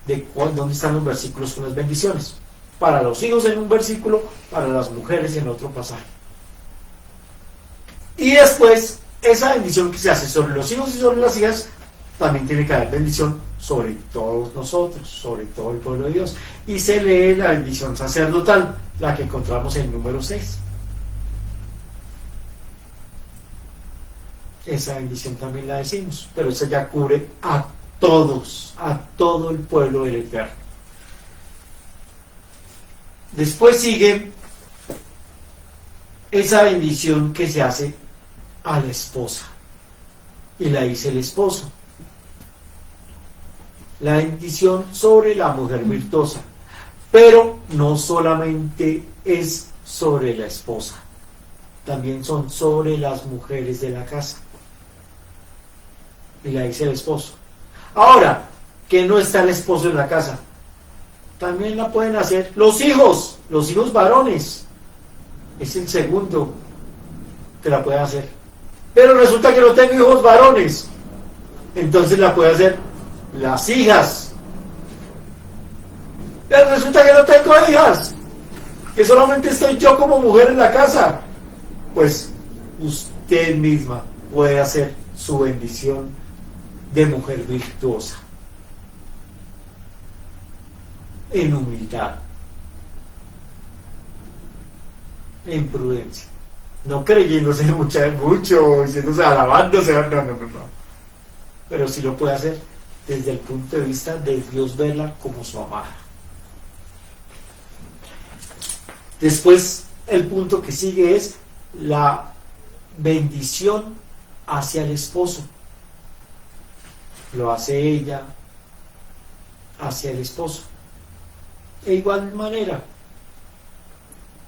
de dónde están los versículos con las bendiciones. Para los hijos en un versículo, para las mujeres en otro pasaje. Y después, esa bendición que se hace sobre los hijos y sobre las hijas, también tiene que haber bendición sobre todos nosotros, sobre todo el pueblo de Dios. Y se lee la bendición sacerdotal, la que encontramos en el número 6. Esa bendición también la decimos, pero esa ya cubre a todos, a todo el pueblo del Eterno. Después sigue esa bendición que se hace a la esposa, y la dice el esposo. La bendición sobre la mujer virtuosa, pero no solamente es sobre la esposa, también son sobre las mujeres de la casa, y la dice el esposo. Ahora, que no está el esposo en la casa, también la pueden hacer los hijos varones. Es el segundo que la puede hacer. Pero resulta que no tengo hijos varones, entonces la puede hacer las hijas. Pero resulta que no tengo hijas, que solamente estoy yo como mujer en la casa, pues usted misma puede hacer su bendición de mujer virtuosa, en humildad, en prudencia, no creyéndose mucho, diciéndose, alabándose, no, pero sí lo puede hacer desde el punto de vista de Dios verla como su amada. Después, el punto que sigue es la bendición hacia el esposo. Lo hace ella hacia el esposo. De igual manera,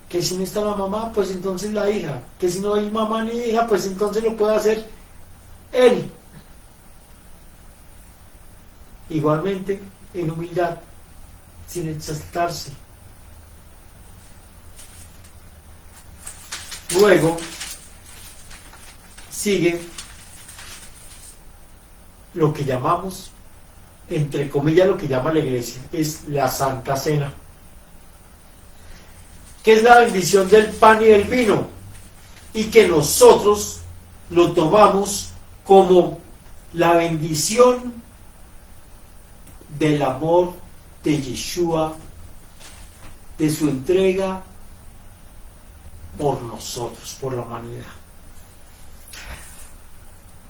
que si no está la mamá, pues entonces la hija. Que si no hay mamá ni hija, pues entonces lo puede hacer él. Igualmente, en humildad, sin exaltarse. Luego, sigue lo que llamamos, entre comillas, lo que llama la iglesia, es la Santa Cena, que es la bendición del pan y del vino, y que nosotros lo tomamos como la bendición del amor de Yeshua, de su entrega por nosotros, por la humanidad.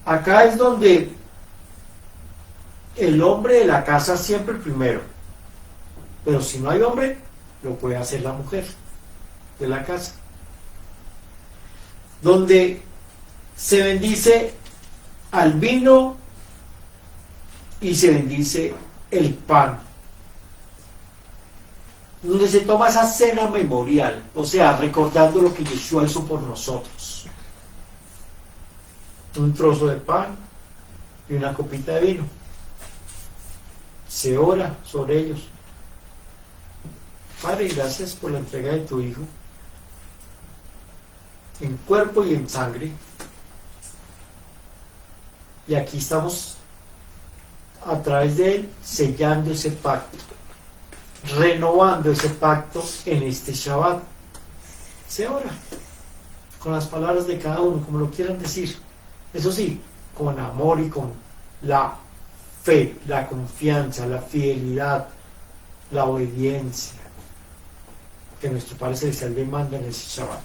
Acá es donde el hombre de la casa siempre primero, pero si no hay hombre, lo puede hacer la mujer de la casa, donde se bendice al vino y se bendice el pan, donde se toma esa cena memorial, o sea, recordando lo que Yeshua hizo por nosotros. Un trozo de pan y una copita de vino. Se ora sobre ellos. Padre, gracias por la entrega de tu Hijo, en cuerpo y en sangre. Y aquí estamos, a través de él, sellando ese pacto, renovando ese pacto en este Shabbat. Se ora con las palabras de cada uno, como lo quieran decir. Eso sí, con amor y con la fe, la confianza, la fidelidad, la obediencia que nuestro Padre Celestial demanda en ese Shabbat.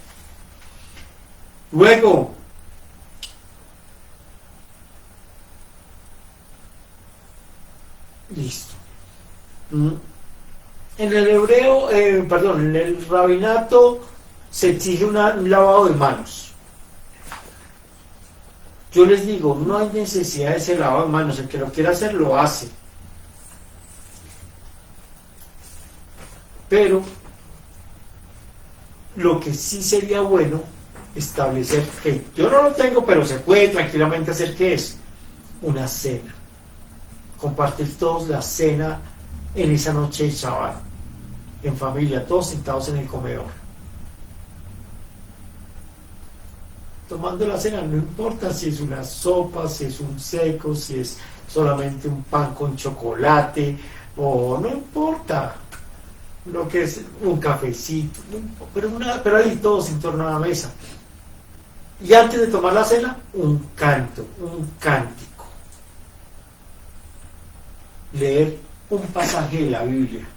Luego, listo. En el hebreo, en el rabinato se exige un lavado de manos. Yo les digo, no hay necesidad de ese lavado de manos, el que lo quiera hacer lo hace. Pero lo que sí sería bueno establecer, que yo no lo tengo, pero se puede tranquilamente hacer, que es una cena. Compartir todos la cena en esa noche de Shabbat, en familia, todos sentados en el comedor. Tomando la cena, no importa si es una sopa, si es un seco, si es solamente un pan con chocolate, o no importa lo que es un cafecito, pero ahí todos en torno a la mesa. Y antes de tomar la cena, un canto, un cántico. Leer un pasaje de la Biblia.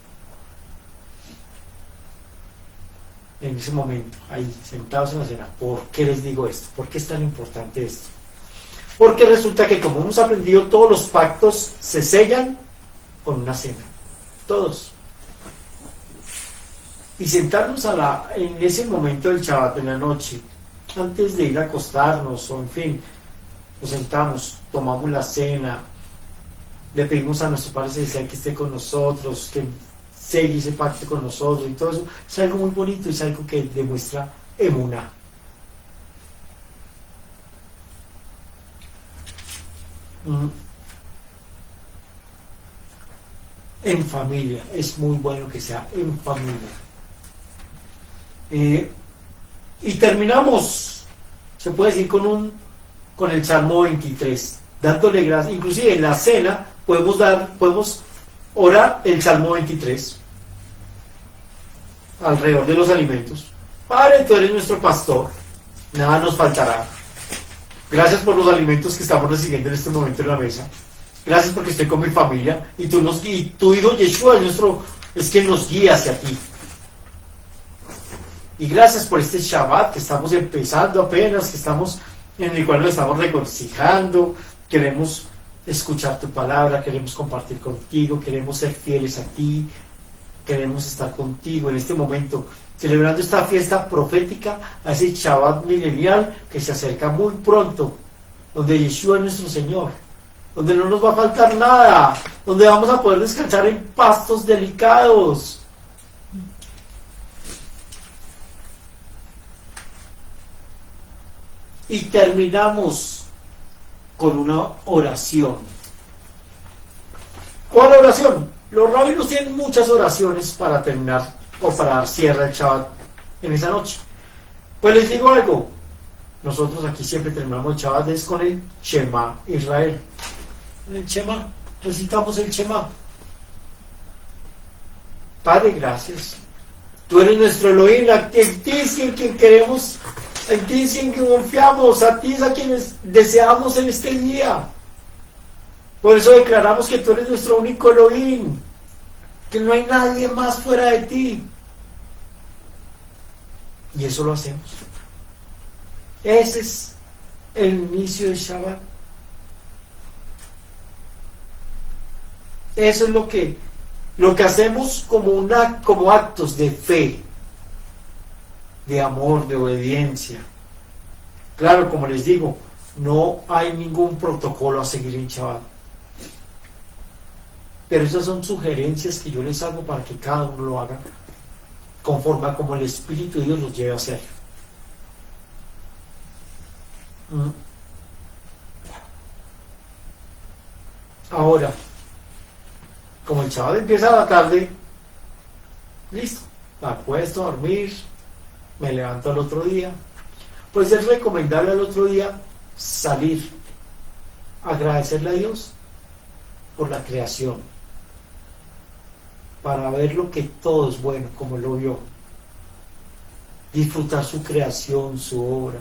En ese momento, ahí sentados en la cena. ¿Por qué les digo esto? ¿Por qué es tan importante esto? Porque resulta que, como hemos aprendido, todos los pactos se sellan con una cena. Todos. Y sentarnos en ese momento del Shabbat, en la noche, antes de ir a acostarnos, o en fin, nos sentamos, tomamos la cena, le pedimos a nuestro Padre Celestial que esté con nosotros, que selle ese pacto con nosotros, y todo eso es algo muy bonito, es algo que demuestra emuná. En familia, es muy bueno que sea en familia. Y terminamos, se puede decir, con el Salmo 23, dándole gracias. Inclusive en la cena podemos orar el Salmo 23 alrededor de los alimentos. Padre, tú eres nuestro pastor, nada nos faltará. Gracias por los alimentos que estamos recibiendo en este momento en la mesa. Gracias porque estoy con mi familia y tu hijo Yeshua es quien nos guía hacia ti. Y gracias por este Shabbat que estamos empezando apenas, en el cual nos estamos regocijando. Queremos escuchar tu palabra, queremos compartir contigo, queremos ser fieles a ti, queremos estar contigo en este momento, celebrando esta fiesta profética, a ese Shabbat milenial que se acerca muy pronto, donde Yeshua es nuestro Señor, donde no nos va a faltar nada, donde vamos a poder descansar en pastos delicados. Y terminamos con una oración. ¿Cuál oración? Los rabinos tienen muchas oraciones para terminar o para dar cierre al Shabbat en esa noche. Pues les digo algo. Nosotros aquí siempre terminamos el Shabbat es con el Shema Israel. El Shema, recitamos el Shema. Padre, gracias. Tú eres nuestro Elohim, en ti es en quien queremos, en ti es en quien confiamos, a ti es a quienes deseamos en este día. Por eso declaramos que tú eres nuestro único Elohim, que no hay nadie más fuera de ti. Y eso lo hacemos. Ese es el inicio del Shabbat. Eso es lo que hacemos como actos de fe, de amor, de obediencia. Claro, como les digo, no hay ningún protocolo a seguir en Shabbat. Pero esas son sugerencias que yo les hago para que cada uno lo haga conforme a como el Espíritu de Dios los lleve a hacer. Ahora, como el Shabbat empieza a la tarde, listo, me acuesto a dormir, me levanto al otro día, pues es recomendable al otro día salir, agradecerle a Dios por la creación, para ver lo que todo es bueno, como lo vio, disfrutar su creación, su obra,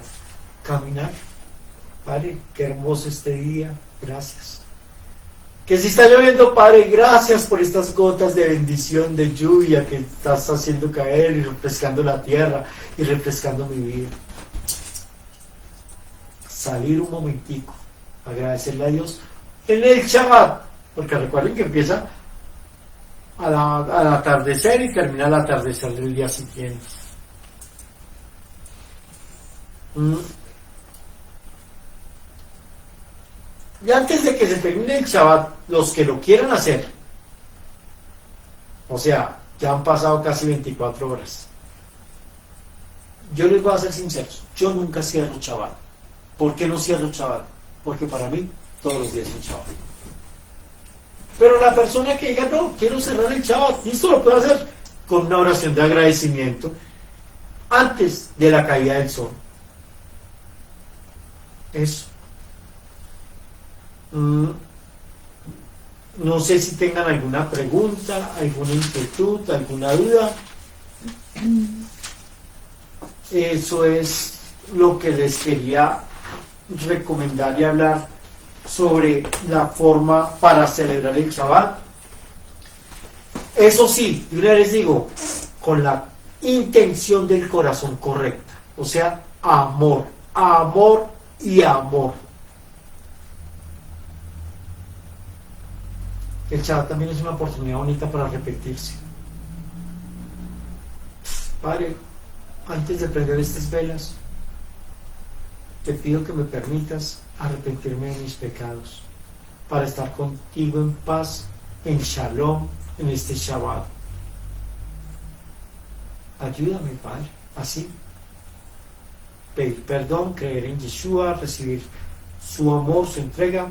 caminar. Padre, qué hermoso este día, gracias. Que si está lloviendo, Padre, gracias por estas gotas de bendición, de lluvia que estás haciendo caer y refrescando la tierra y refrescando mi vida. Salir un momentico, agradecerle a Dios en el Shabbat, porque recuerden que empieza al atardecer y termina al atardecer del día siguiente. Y antes de que se termine el Shabbat, los que lo quieran hacer, o sea, ya han pasado casi 24 horas. Yo les voy a ser sincero, yo nunca cierro Shabbat. ¿Por qué no cierro Shabbat? Porque para mí todos los días son Shabbat. Pero la persona que diga, no, quiero cerrar el Shabbat, esto lo puede hacer con una oración de agradecimiento antes de la caída del sol. Eso. No sé si tengan alguna pregunta, alguna inquietud, alguna duda. Eso es lo que les quería recomendar y hablar sobre la forma para celebrar el Shabbat. Eso sí, yo les digo, con la intención del corazón correcta, o sea, amor, amor y amor. El Shabbat también es una oportunidad bonita para arrepentirse. Padre, antes de prender estas velas, te pido que me permitas arrepentirme de mis pecados, para estar contigo en paz, en Shalom, en este Shabbat. Ayúdame, Padre, así. Pedir perdón, creer en Yeshua, recibir su amor, su entrega,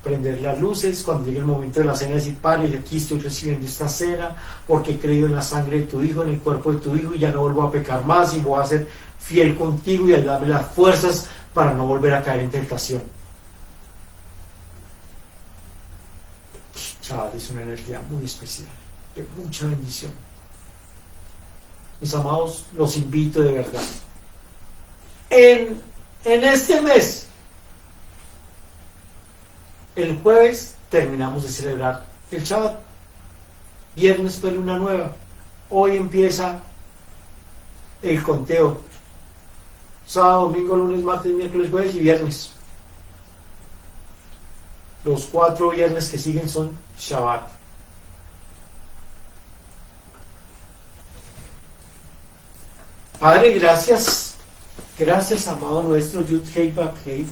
prender las luces cuando llegue el momento de la cena, decir, Padre, aquí estoy recibiendo esta cena porque he creído en la sangre de tu Hijo, en el cuerpo de tu Hijo, y ya no vuelvo a pecar más y voy a ser fiel contigo y a darme las fuerzas para no volver a caer en tentación. Shabbat es una energía muy especial, de mucha bendición. Mis amados, los invito de verdad en este mes, el jueves terminamos de celebrar el Shabbat. Viernes fue luna nueva. Hoy empieza el conteo. Sábado, domingo, lunes, martes, miércoles, jueves y viernes. Los 4 viernes que siguen son Shabbat. Padre, gracias. Gracias, amado nuestro Yud Hei Vav Hei.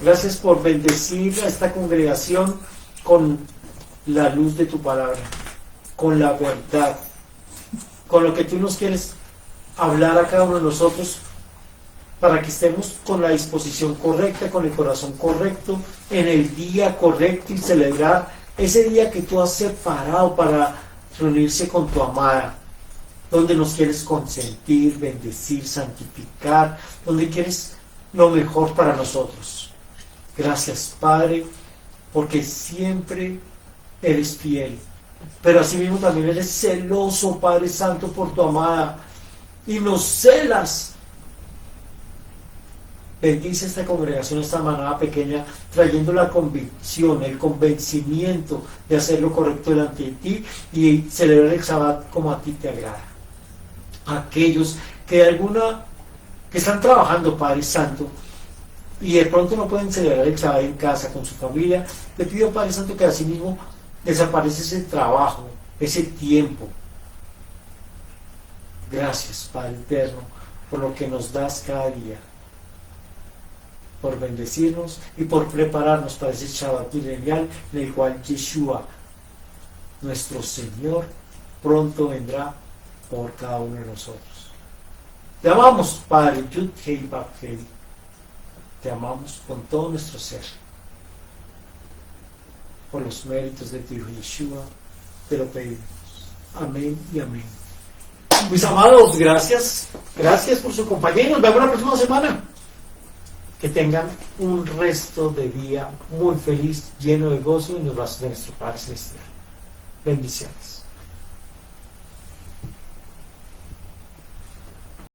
Gracias por bendecir a esta congregación con la luz de tu palabra, con la verdad, con lo que tú nos quieres hablar a cada uno de nosotros, para que estemos con la disposición correcta, con el corazón correcto, en el día correcto y celebrar ese día que tú has separado para reunirse con tu amada, donde nos quieres consentir, bendecir, santificar, donde quieres lo mejor para nosotros. Gracias, Padre, porque siempre eres fiel, pero asimismo también eres celoso, Padre Santo, por tu amada, y nos celas. Bendice esta congregación, esta manada pequeña, trayendo la convicción, el convencimiento de hacer lo correcto delante de ti y celebrar el Shabbat como a ti te agrada. Aquellos que están trabajando, Padre Santo, y de pronto no pueden celebrar el Shabbat en casa con su familia, te pido, Padre Santo, que así mismo desaparece ese trabajo, ese tiempo. Gracias, Padre eterno, por lo que nos das cada día, por bendecirnos y por prepararnos para ese Shabbat milenial en el cual Yeshua, nuestro Señor, pronto vendrá por cada uno de nosotros. Te amamos, Padre Yud Hei Vav Hei. Te amamos con todo nuestro ser. Por los méritos de tu Hijo Yeshua, te lo pedimos. Amén y amén. Mis amados, gracias. Gracias por su compañía y nos vemos la próxima semana. Que tengan un resto de día muy feliz, lleno de gozo en los brazos de nuestro Padre Celestial. Bendiciones.